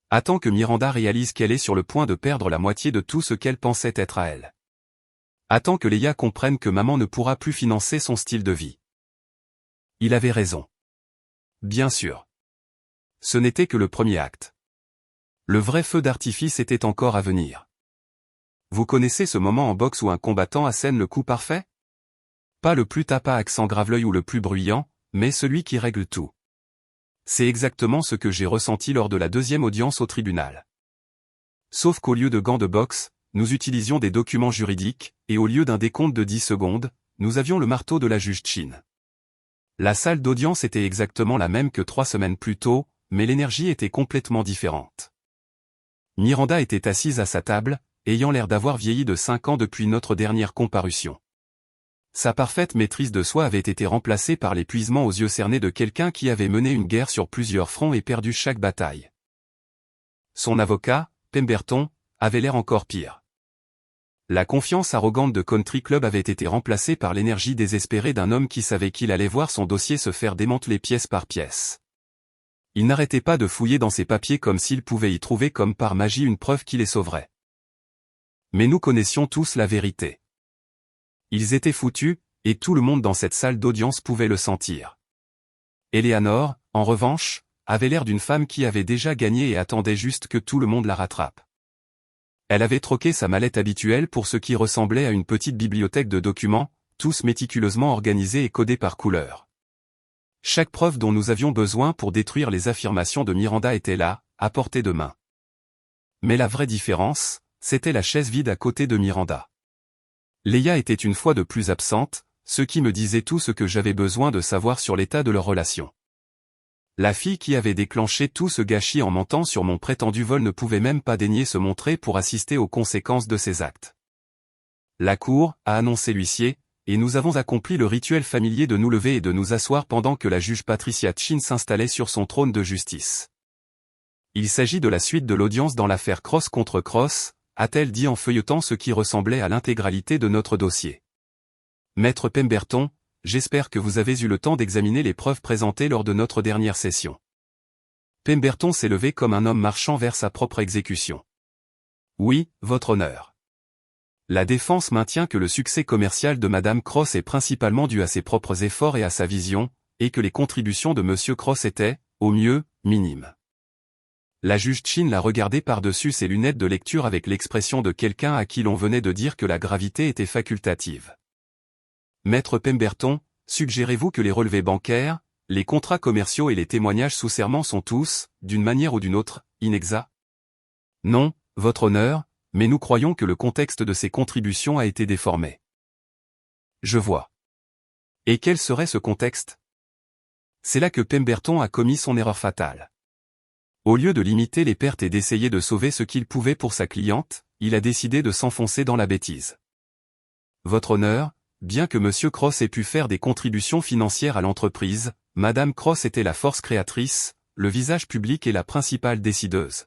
Attends que Miranda réalise qu'elle est sur le point de perdre la moitié de tout ce qu'elle pensait être à elle. Attends que Leia comprenne que maman ne pourra plus financer son style de vie. Il avait raison. Bien sûr. Ce n'était que le premier acte. Le vrai feu d'artifice était encore à venir. Vous connaissez ce moment en boxe où un combattant assène le coup parfait? Pas le plus tape à accent grave-l'œil ou le plus bruyant, mais celui qui règle tout. C'est exactement ce que j'ai ressenti lors de la deuxième audience au tribunal. Sauf qu'au lieu de gants de boxe, nous utilisions des documents juridiques, et au lieu d'un décompte de 10 secondes, nous avions le marteau de la juge Chin. La salle d'audience était exactement la même que 3 semaines plus tôt, mais l'énergie était complètement différente. Miranda était assise à sa table, ayant l'air d'avoir vieilli de 5 ans depuis notre dernière comparution. Sa parfaite maîtrise de soi avait été remplacée par l'épuisement aux yeux cernés de quelqu'un qui avait mené une guerre sur plusieurs fronts et perdu chaque bataille. Son avocat, Pemberton, avait l'air encore pire. La confiance arrogante de Country Club avait été remplacée par l'énergie désespérée d'un homme qui savait qu'il allait voir son dossier se faire démanteler pièce par pièce. Il n'arrêtait pas de fouiller dans ses papiers comme s'il pouvait y trouver comme par magie une preuve qui les sauverait. Mais nous connaissions tous la vérité. Ils étaient foutus, et tout le monde dans cette salle d'audience pouvait le sentir. Eleanor, en revanche, avait l'air d'une femme qui avait déjà gagné et attendait juste que tout le monde la rattrape. Elle avait troqué sa mallette habituelle pour ce qui ressemblait à une petite bibliothèque de documents, tous méticuleusement organisés et codés par couleur. Chaque preuve dont nous avions besoin pour détruire les affirmations de Miranda était là, à portée de main. Mais la vraie différence, c'était la chaise vide à côté de Miranda. Leia était une fois de plus absente, ce qui me disait tout ce que j'avais besoin de savoir sur l'état de leur relation. La fille qui avait déclenché tout ce gâchis en mentant sur mon prétendu vol ne pouvait même pas daigner se montrer pour assister aux conséquences de ses actes. La cour, a annoncé l'huissier, et nous avons accompli le rituel familier de nous lever et de nous asseoir pendant que la juge Patricia Chin s'installait sur son trône de justice. Il s'agit de la suite de l'audience dans l'affaire Cross contre Cross, a-t-elle dit en feuilletant ce qui ressemblait à l'intégralité de notre dossier. Maître Pemberton, j'espère que vous avez eu le temps d'examiner les preuves présentées lors de notre dernière session. Pemberton s'est levé comme un homme marchant vers sa propre exécution. Oui, votre honneur. La défense maintient que le succès commercial de Madame Cross est principalement dû à ses propres efforts et à sa vision, et que les contributions de Monsieur Cross étaient, au mieux, minimes. La juge Chin l'a regardé par-dessus ses lunettes de lecture avec l'expression de quelqu'un à qui l'on venait de dire que la gravité était facultative. Maître Pemberton, suggérez-vous que les relevés bancaires, les contrats commerciaux et les témoignages sous serment sont tous, d'une manière ou d'une autre, inexacts? Non, votre honneur, mais nous croyons que le contexte de ces contributions a été déformé. Je vois. Et quel serait ce contexte? C'est là que Pemberton a commis son erreur fatale. Au lieu de limiter les pertes et d'essayer de sauver ce qu'il pouvait pour sa cliente, il a décidé de s'enfoncer dans la bêtise. Votre honneur, bien que M. Cross ait pu faire des contributions financières à l'entreprise, Mme Cross était la force créatrice, le visage public et la principale décideuse.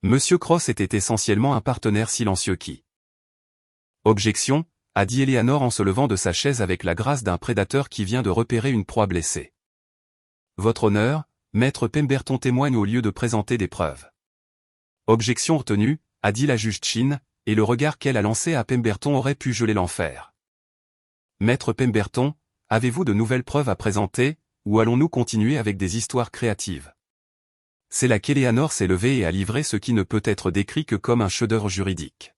M. Cross était essentiellement un partenaire silencieux qui... Objection, a dit Eleanor en se levant de sa chaise avec la grâce d'un prédateur qui vient de repérer une proie blessée. Votre honneur, Maître Pemberton témoigne au lieu de présenter des preuves. Objection retenue, a dit la juge Chin, et le regard qu'elle a lancé à Pemberton aurait pu geler l'enfer. Maître Pemberton, avez-vous de nouvelles preuves à présenter, ou allons-nous continuer avec des histoires créatives? C'est là qu'Eleanor s'est levée et a livré ce qui ne peut être décrit que comme un chef-d'œuvre juridique.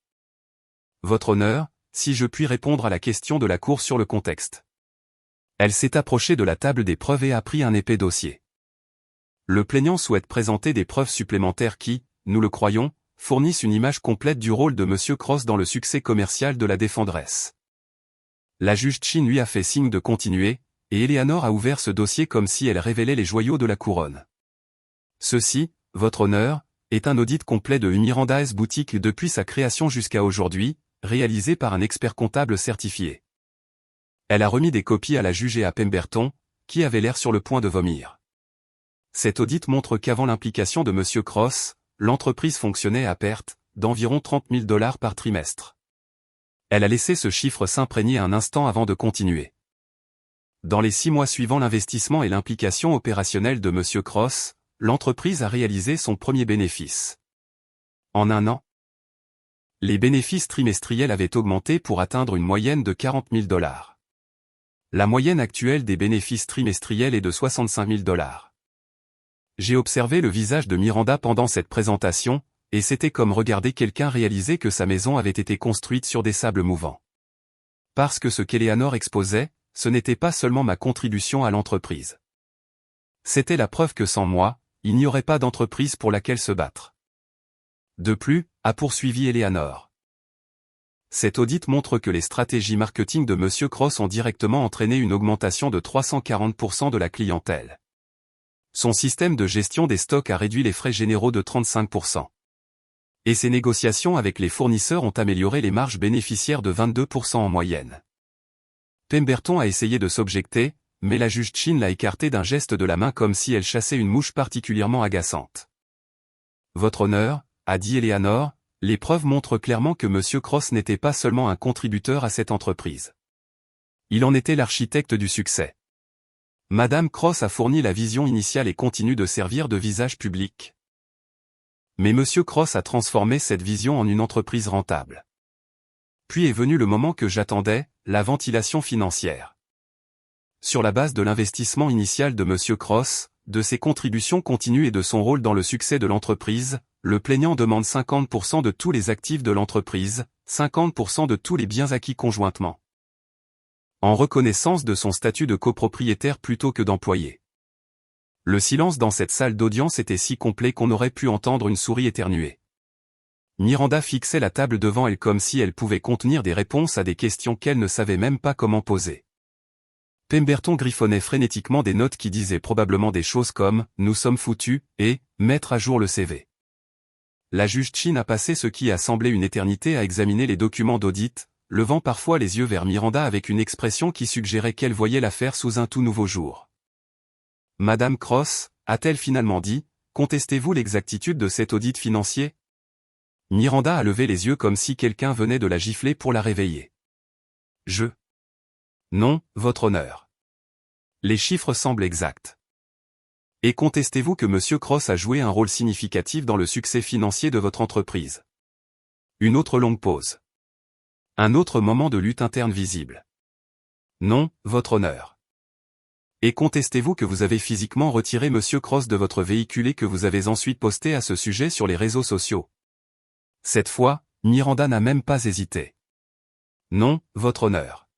Votre honneur, si je puis répondre à la question de la Cour sur le contexte. Elle s'est approchée de la table des preuves et a pris un épais dossier. Le plaignant souhaite présenter des preuves supplémentaires qui, nous le croyons, fournissent une image complète du rôle de M. Cross dans le succès commercial de la défenderesse. La juge Chin lui a fait signe de continuer, et Eleanor a ouvert ce dossier comme si elle révélait les joyaux de la couronne. Ceci, votre honneur, est un audit complet de Miranda S. Boutique depuis sa création jusqu'à aujourd'hui, réalisé par un expert comptable certifié. Elle a remis des copies à la juge et à Pemberton, qui avait l'air sur le point de vomir. Cet audit montre qu'avant l'implication de M. Cross, l'entreprise fonctionnait à perte, d'environ 30 000 $ par trimestre. Elle a laissé ce chiffre s'imprégner un instant avant de continuer. Dans les 6 mois suivant l'investissement et l'implication opérationnelle de M. Cross, l'entreprise a réalisé son premier bénéfice. En un an, les bénéfices trimestriels avaient augmenté pour atteindre une moyenne de 40 000 $. La moyenne actuelle des bénéfices trimestriels est de 65 000 $. J'ai observé le visage de Miranda pendant cette présentation, et c'était comme regarder quelqu'un réaliser que sa maison avait été construite sur des sables mouvants. Parce que ce qu'Eleanor exposait, ce n'était pas seulement ma contribution à l'entreprise. C'était la preuve que sans moi, il n'y aurait pas d'entreprise pour laquelle se battre. De plus, a poursuivi Eleanor. Cet audit montre que les stratégies marketing de M. Cross ont directement entraîné une augmentation de 340% de la clientèle. Son système de gestion des stocks a réduit les frais généraux de 35%. Et ses négociations avec les fournisseurs ont amélioré les marges bénéficiaires de 22% en moyenne. Pemberton a essayé de s'objecter, mais la juge Chin l'a écarté d'un geste de la main comme si elle chassait une mouche particulièrement agaçante. Votre honneur, a dit Eleanor, les preuves montrent clairement que M. Cross n'était pas seulement un contributeur à cette entreprise. Il en était l'architecte du succès. Madame Cross a fourni la vision initiale et continue de servir de visage public. Mais M. Cross a transformé cette vision en une entreprise rentable. Puis est venu le moment que j'attendais, la ventilation financière. Sur la base de l'investissement initial de M. Cross, de ses contributions continues et de son rôle dans le succès de l'entreprise, le plaignant demande 50% de tous les actifs de l'entreprise, 50% de tous les biens acquis conjointement. En reconnaissance de son statut de copropriétaire plutôt que d'employé. Le silence dans cette salle d'audience était si complet qu'on aurait pu entendre une souris éternuer. Miranda fixait la table devant elle comme si elle pouvait contenir des réponses à des questions qu'elle ne savait même pas comment poser. Pemberton griffonnait frénétiquement des notes qui disaient probablement des choses comme « Nous sommes foutus » et « Mettre à jour le CV ». La juge Chin a passé ce qui a semblé une éternité à examiner les documents d'audit, levant parfois les yeux vers Miranda avec une expression qui suggérait qu'elle voyait l'affaire sous un tout nouveau jour. Madame Cross, a-t-elle finalement dit, contestez-vous l'exactitude de cet audit financier? Miranda a levé les yeux comme si quelqu'un venait de la gifler pour la réveiller. Non, votre honneur. Les chiffres semblent exacts. Et contestez-vous que M. Cross a joué un rôle significatif dans le succès financier de votre entreprise? Une autre longue pause. Un autre moment de lutte interne visible. Non, votre honneur. Et contestez-vous que vous avez physiquement retiré M. Cross de votre véhicule et que vous avez ensuite posté à ce sujet sur les réseaux sociaux? Cette fois, Miranda n'a même pas hésité. Non, votre honneur.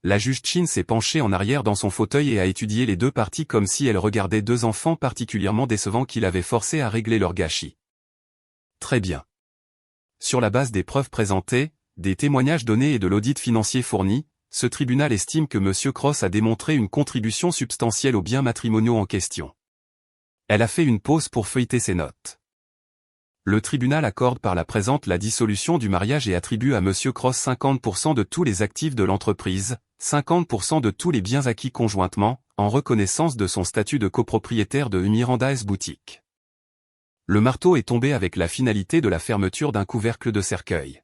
La juge Chin s'est penchée en arrière dans son fauteuil et a étudié les deux parties comme si elle regardait deux enfants particulièrement décevants qu'il avait forcés à régler leur gâchis. Très bien. Sur la base des preuves présentées, des témoignages donnés et de l'audit financier fourni, ce tribunal estime que M. Cross a démontré une contribution substantielle aux biens matrimoniaux en question. Elle a fait une pause pour feuilleter ses notes. Le tribunal accorde par la présente la dissolution du mariage et attribue à M. Cross 50% de tous les actifs de l'entreprise, 50% de tous les biens acquis conjointement, en reconnaissance de son statut de copropriétaire de Miranda S. Boutique. Le marteau est tombé avec la finalité de la fermeture d'un couvercle de cercueil.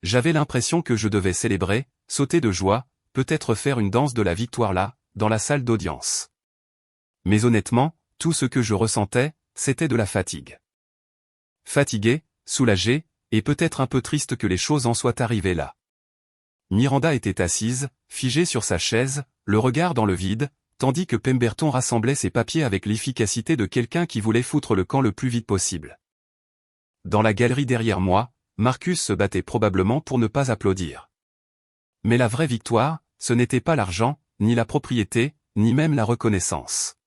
J'avais l'impression que je devais célébrer, sauter de joie, peut-être faire une danse de la victoire là, dans la salle d'audience. Mais honnêtement, tout ce que je ressentais, c'était de la fatigue. Fatigué, soulagé, et peut-être un peu triste que les choses en soient arrivées là. Miranda était assise, figée sur sa chaise, le regard dans le vide, tandis que Pemberton rassemblait ses papiers avec l'efficacité de quelqu'un qui voulait foutre le camp le plus vite possible. Dans la galerie derrière moi, Marcus se battait probablement pour ne pas applaudir. Mais la vraie victoire, ce n'était pas l'argent, ni la propriété, ni même la reconnaissance.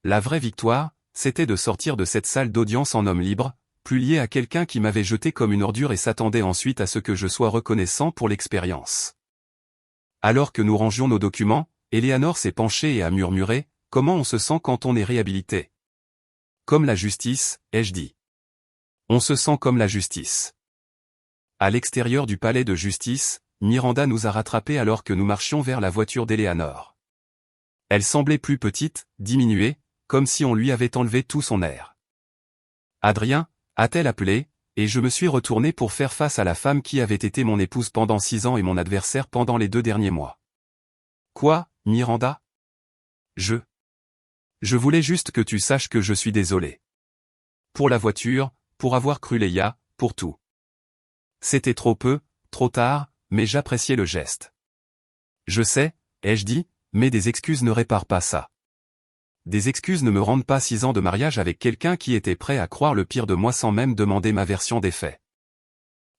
La vraie victoire, c'était de sortir de cette salle d'audience en homme libre, plus lié à quelqu'un qui m'avait jeté comme une ordure et s'attendait ensuite à ce que je sois reconnaissant pour l'expérience. Alors que nous rangions nos documents, Eleanor s'est penchée et a murmuré, « Comment on se sent quand on est réhabilité ?» « Comme la justice, ai-je dit. On se sent comme la justice. » À l'extérieur du palais de justice, Miranda nous a rattrapés alors que nous marchions vers la voiture d'Eleanor. Elle semblait plus petite, diminuée, comme si on lui avait enlevé tout son air. « Adrien » a-t-elle appelé, et je me suis retourné pour faire face à la femme qui avait été mon épouse pendant 6 ans et mon adversaire pendant les 2 derniers mois. « Quoi, Miranda ? Je voulais juste que tu saches que je suis désolé. Pour la voiture, pour avoir cru Leia, pour tout. C'était trop peu, trop tard, mais j'appréciais le geste. Je sais, ai-je dit, mais des excuses ne réparent pas ça. Des excuses ne me rendent pas 6 ans de mariage avec quelqu'un qui était prêt à croire le pire de moi sans même demander ma version des faits.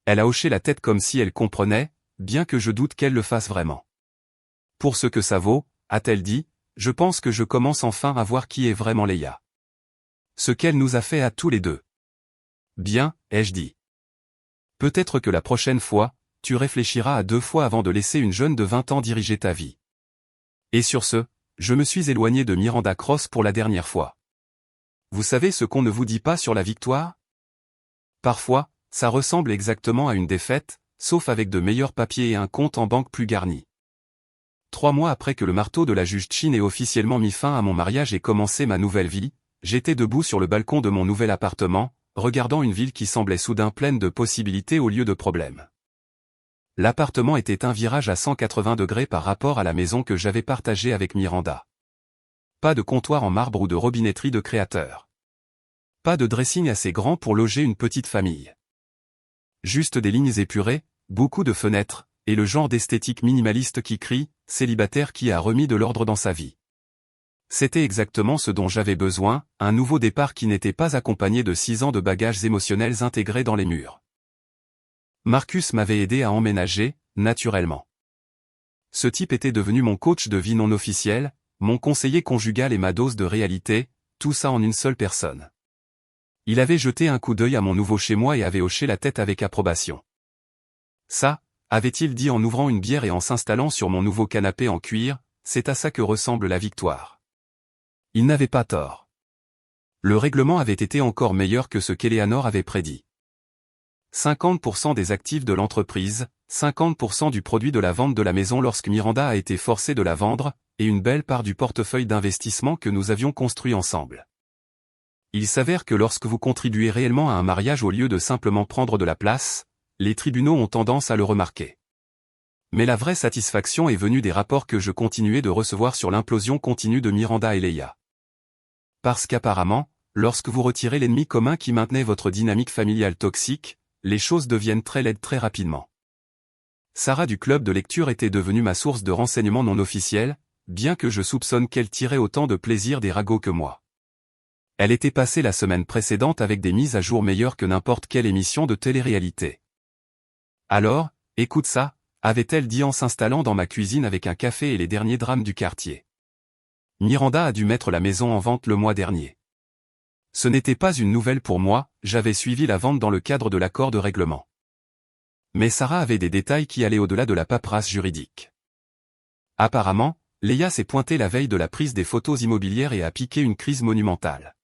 Elle a hoché la tête comme si elle comprenait, bien que je doute qu'elle le fasse vraiment. Pour ce que ça vaut, a-t-elle dit, je pense que je commence enfin à voir qui est vraiment Leia. Ce qu'elle nous a fait à tous les deux. Bien, ai-je dit. Peut-être que la prochaine fois, tu réfléchiras à 2 fois avant de laisser une jeune de 20 ans diriger ta vie. Et sur ce, je me suis éloigné de Miranda Cross pour la dernière fois. Vous savez ce qu'on ne vous dit pas sur la victoire ? Parfois, ça ressemble exactement à une défaite, sauf avec de meilleurs papiers et un compte en banque plus garni. 3 mois après que le marteau de la juge Chin ait officiellement mis fin à mon mariage et commencé ma nouvelle vie, j'étais debout sur le balcon de mon nouvel appartement, regardant une ville qui semblait soudain pleine de possibilités au lieu de problèmes. L'appartement était un virage à 180 degrés par rapport à la maison que j'avais partagée avec Miranda. Pas de comptoir en marbre ou de robinetterie de créateur. Pas de dressing assez grand pour loger une petite famille. Juste des lignes épurées, beaucoup de fenêtres, et le genre d'esthétique minimaliste qui crie, célibataire qui a remis de l'ordre dans sa vie. C'était exactement ce dont j'avais besoin, un nouveau départ qui n'était pas accompagné de 6 ans de bagages émotionnels intégrés dans les murs. Marcus m'avait aidé à emménager, naturellement. Ce type était devenu mon coach de vie non officiel, mon conseiller conjugal et ma dose de réalité, tout ça en une seule personne. Il avait jeté un coup d'œil à mon nouveau chez moi et avait hoché la tête avec approbation. Ça, avait-il dit en ouvrant une bière et en s'installant sur mon nouveau canapé en cuir, c'est à ça que ressemble la victoire. Il n'avait pas tort. Le règlement avait été encore meilleur que ce qu'Eleanor avait prédit. 50% des actifs de l'entreprise, 50% du produit de la vente de la maison lorsque Miranda a été forcée de la vendre, et une belle part du portefeuille d'investissement que nous avions construit ensemble. Il s'avère que lorsque vous contribuez réellement à un mariage au lieu de simplement prendre de la place, les tribunaux ont tendance à le remarquer. Mais la vraie satisfaction est venue des rapports que je continuais de recevoir sur l'implosion continue de Miranda et Leia. Parce qu'apparemment, lorsque vous retirez l'ennemi commun qui maintenait votre dynamique familiale toxique, les choses deviennent très laides très rapidement. Sarah du club de lecture était devenue ma source de renseignements non officiels, bien que je soupçonne qu'elle tirait autant de plaisir des ragots que moi. Elle était passée la semaine précédente avec des mises à jour meilleures que n'importe quelle émission de télé-réalité. Alors, écoute ça, avait-elle dit en s'installant dans ma cuisine avec un café et les derniers drames du quartier. Miranda a dû mettre la maison en vente le mois dernier. Ce n'était pas une nouvelle pour moi, j'avais suivi la vente dans le cadre de l'accord de règlement. Mais Sarah avait des détails qui allaient au-delà de la paperasse juridique. Apparemment, Leia s'est pointée la veille de la prise des photos immobilières et a piqué une crise monumentale.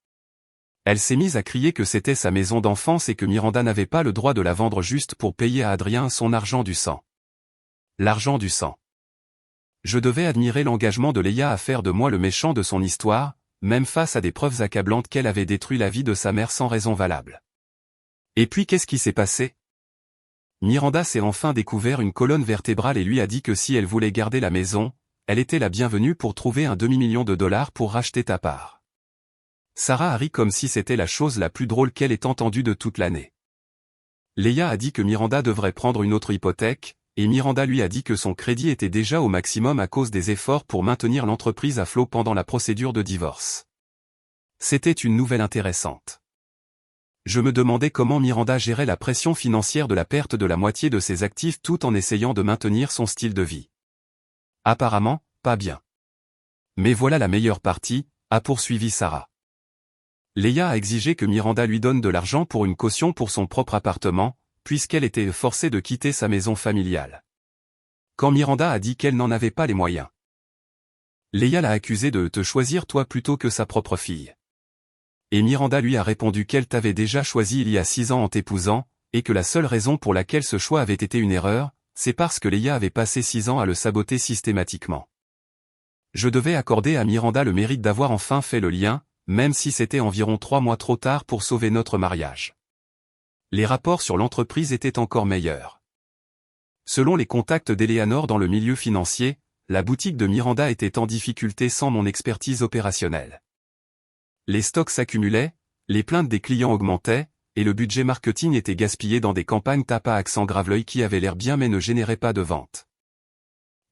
Elle s'est mise à crier que c'était sa maison d'enfance et que Miranda n'avait pas le droit de la vendre juste pour payer à Adrien son argent du sang. L'argent du sang. Je devais admirer l'engagement de Leia à faire de moi le méchant de son histoire, même face à des preuves accablantes qu'elle avait détruit la vie de sa mère sans raison valable. Et puis qu'est-ce qui s'est passé? Miranda s'est enfin découvert une colonne vertébrale et lui a dit que si elle voulait garder la maison, elle était la bienvenue pour trouver un demi-million de dollars pour racheter ta part. Sarah a ri comme si c'était la chose la plus drôle qu'elle ait entendue de toute l'année. Leia a dit que Miranda devrait prendre une autre hypothèque, et Miranda lui a dit que son crédit était déjà au maximum à cause des efforts pour maintenir l'entreprise à flot pendant la procédure de divorce. C'était une nouvelle intéressante. Je me demandais comment Miranda gérait la pression financière de la perte de la moitié de ses actifs tout en essayant de maintenir son style de vie. Apparemment, pas bien. Mais voilà la meilleure partie, a poursuivi Sarah. Leia a exigé que Miranda lui donne de l'argent pour une caution pour son propre appartement, puisqu'elle était forcée de quitter sa maison familiale. Quand Miranda a dit qu'elle n'en avait pas les moyens, Leia l'a accusée de te choisir toi plutôt que sa propre fille. Et Miranda lui a répondu qu'elle t'avait déjà choisi il y a 6 ans en t'épousant, et que la seule raison pour laquelle ce choix avait été une erreur, c'est parce que Leia avait passé 6 ans à le saboter systématiquement. Je devais accorder à Miranda le mérite d'avoir enfin fait le lien, même si c'était environ 3 mois trop tard pour sauver notre mariage. Les rapports sur l'entreprise étaient encore meilleurs. Selon les contacts d'Eleanor dans le milieu financier, la boutique de Miranda était en difficulté sans mon expertise opérationnelle. Les stocks s'accumulaient, les plaintes des clients augmentaient, et le budget marketing était gaspillé dans des campagnes tape à accent grave-l'œil qui avaient l'air bien mais ne généraient pas de ventes.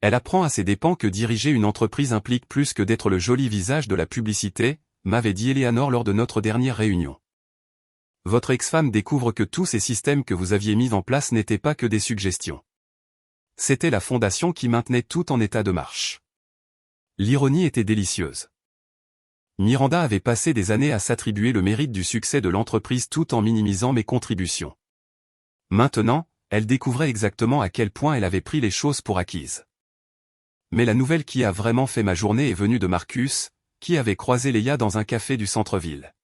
Elle apprend à ses dépens que diriger une entreprise implique plus que d'être le joli visage de la publicité, m'avait dit Eleanor lors de notre dernière réunion. Votre ex-femme découvre que tous ces systèmes que vous aviez mis en place n'étaient pas que des suggestions. C'était la fondation qui maintenait tout en état de marche. L'ironie était délicieuse. Miranda avait passé des années à s'attribuer le mérite du succès de l'entreprise tout en minimisant mes contributions. Maintenant, elle découvrait exactement à quel point elle avait pris les choses pour acquises. Mais la nouvelle qui a vraiment fait ma journée est venue de Marcus, qui avait croisé Leia dans un café du centre-ville.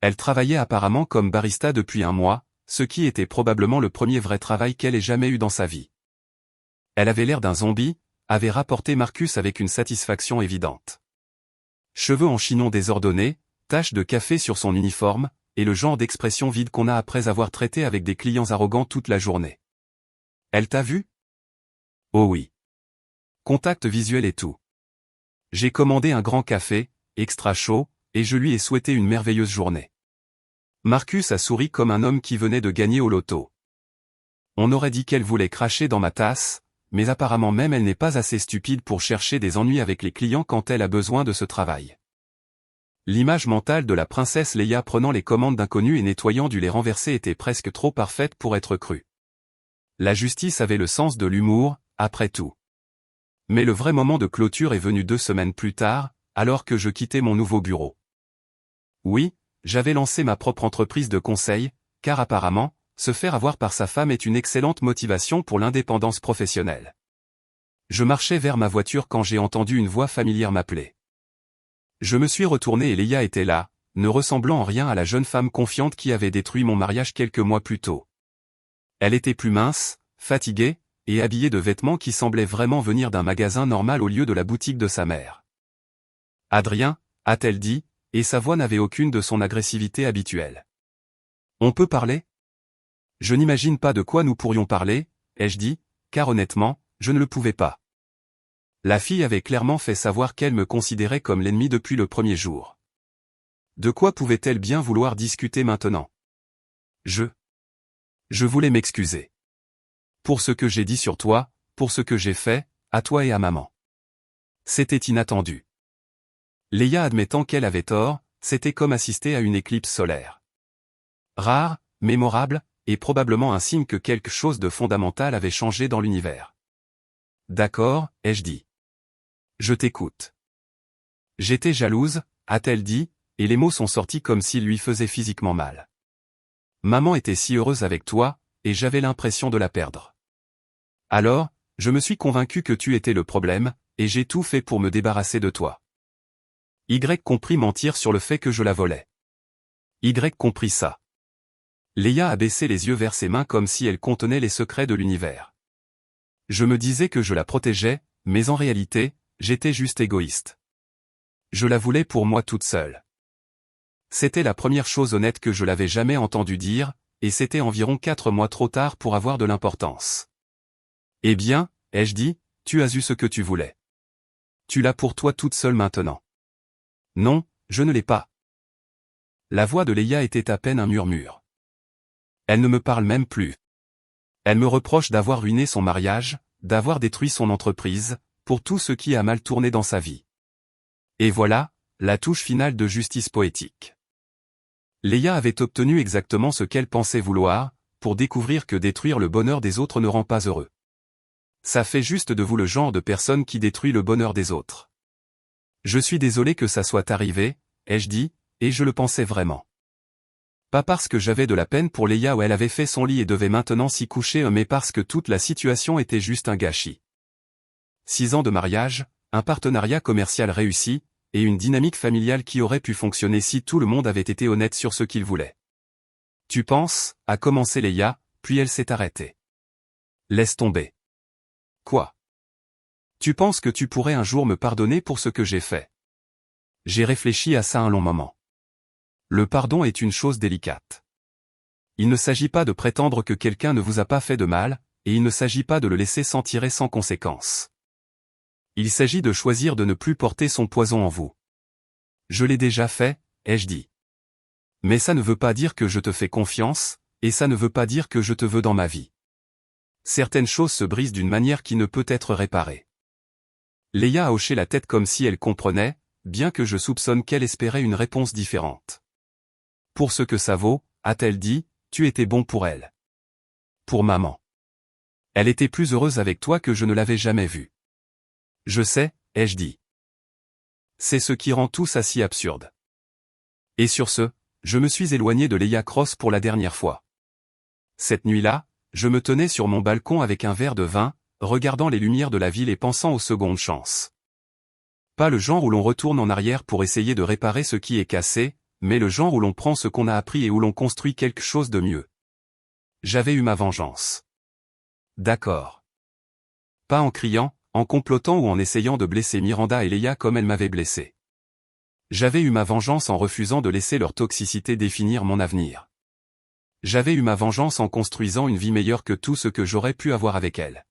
Elle travaillait apparemment comme barista depuis 1 mois, ce qui était probablement le premier vrai travail qu'elle ait jamais eu dans sa vie. Elle avait l'air d'un zombie, avait rapporté Marcus avec une satisfaction évidente. Cheveux en chignon désordonnés, taches de café sur son uniforme, et le genre d'expression vide qu'on a après avoir traité avec des clients arrogants toute la journée. Elle t'a vu? Oh oui. Contact visuel et tout. J'ai commandé un grand café, extra chaud, et je lui ai souhaité une merveilleuse journée. Marcus a souri comme un homme qui venait de gagner au loto. On aurait dit qu'elle voulait cracher dans ma tasse, mais apparemment même elle n'est pas assez stupide pour chercher des ennuis avec les clients quand elle a besoin de ce travail. L'image mentale de la princesse Leia prenant les commandes d'inconnus et nettoyant du lait renversé était presque trop parfaite pour être crue. La justice avait le sens de l'humour, après tout. Mais le vrai moment de clôture est venu 2 semaines plus tard, alors que je quittais mon nouveau bureau. Oui, j'avais lancé ma propre entreprise de conseil, car apparemment, se faire avoir par sa femme est une excellente motivation pour l'indépendance professionnelle. Je marchais vers ma voiture quand j'ai entendu une voix familière m'appeler. Je me suis retourné et Leia était là, ne ressemblant en rien à la jeune femme confiante qui avait détruit mon mariage quelques mois plus tôt. Elle était plus mince, fatiguée, et habillée de vêtements qui semblaient vraiment venir d'un magasin normal au lieu de la boutique de sa mère. « Adrien » a-t-elle dit, et sa voix n'avait aucune de son agressivité habituelle. « On peut parler ? » « Je n'imagine pas de quoi nous pourrions parler, ai-je dit, car honnêtement, je ne le pouvais pas. La fille avait clairement fait savoir qu'elle me considérait comme l'ennemi depuis le premier jour. De quoi pouvait-elle bien vouloir discuter maintenant? Je voulais m'excuser. Pour ce que j'ai dit sur toi, pour ce que j'ai fait, à toi et à maman. C'était inattendu. Leia admettant qu'elle avait tort, c'était comme assister à une éclipse solaire. Rare, mémorable, et probablement un signe que quelque chose de fondamental avait changé dans l'univers. D'accord, ai-je dit. Je t'écoute. J'étais jalouse, a-t-elle dit, et les mots sont sortis comme s'ils lui faisaient physiquement mal. Maman était si heureuse avec toi, et j'avais l'impression de la perdre. Alors, je me suis convaincu que tu étais le problème, et j'ai tout fait pour me débarrasser de toi. Y comprit mentir sur le fait que je la volais. Y comprit ça. Leia a baissé les yeux vers ses mains comme si elles contenaient les secrets de l'univers. Je me disais que je la protégeais, mais en réalité, j'étais juste égoïste. Je la voulais pour moi toute seule. C'était la première chose honnête que je l'avais jamais entendu dire, et c'était environ 4 mois trop tard pour avoir de l'importance. Eh bien, ai-je dit, tu as eu ce que tu voulais. Tu l'as pour toi toute seule maintenant. Non, je ne l'ai pas. La voix de Leia était à peine un murmure. Elle ne me parle même plus. Elle me reproche d'avoir ruiné son mariage, d'avoir détruit son entreprise, pour tout ce qui a mal tourné dans sa vie. Et voilà, la touche finale de justice poétique. Leia avait obtenu exactement ce qu'elle pensait vouloir, pour découvrir que détruire le bonheur des autres ne rend pas heureux. Ça fait juste de vous le genre de personne qui détruit le bonheur des autres. Je suis désolé que ça soit arrivé, ai-je dit, et je le pensais vraiment. Pas parce que j'avais de la peine pour Leia où elle avait fait son lit et devait maintenant s'y coucher, mais parce que toute la situation était juste un gâchis. 6 ans de mariage, un partenariat commercial réussi, et une dynamique familiale qui aurait pu fonctionner si tout le monde avait été honnête sur ce qu'il voulait. Tu penses, a commencé Leia, puis elle s'est arrêtée. Laisse tomber. Quoi? Tu penses que tu pourrais un jour me pardonner pour ce que j'ai fait? J'ai réfléchi à ça un long moment. Le pardon est une chose délicate. Il ne s'agit pas de prétendre que quelqu'un ne vous a pas fait de mal, et il ne s'agit pas de le laisser s'en tirer sans conséquence. Il s'agit de choisir de ne plus porter son poison en vous. Je l'ai déjà fait, ai-je dit. Mais ça ne veut pas dire que je te fais confiance, et ça ne veut pas dire que je te veux dans ma vie. Certaines choses se brisent d'une manière qui ne peut être réparée. Leia a hoché la tête comme si elle comprenait, bien que je soupçonne qu'elle espérait une réponse différente. Pour ce que ça vaut, a-t-elle dit, tu étais bon pour elle. Pour maman. Elle était plus heureuse avec toi que je ne l'avais jamais vue. Je sais, ai-je dit. C'est ce qui rend tout ça si absurde. Et sur ce, je me suis éloigné de Leia Cross pour la dernière fois. Cette nuit-là, je me tenais sur mon balcon avec un verre de vin, regardant les lumières de la ville et pensant aux secondes chances. Pas le genre où l'on retourne en arrière pour essayer de réparer ce qui est cassé, mais le genre où l'on prend ce qu'on a appris et où l'on construit quelque chose de mieux. J'avais eu ma vengeance. D'accord. Pas en criant, en complotant ou en essayant de blesser Miranda et Leia comme elle m'avait blessé. J'avais eu ma vengeance en refusant de laisser leur toxicité définir mon avenir. J'avais eu ma vengeance en construisant une vie meilleure que tout ce que j'aurais pu avoir avec elle.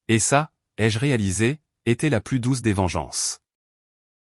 Et ça, ai-je réalisé, était la plus douce des vengeances.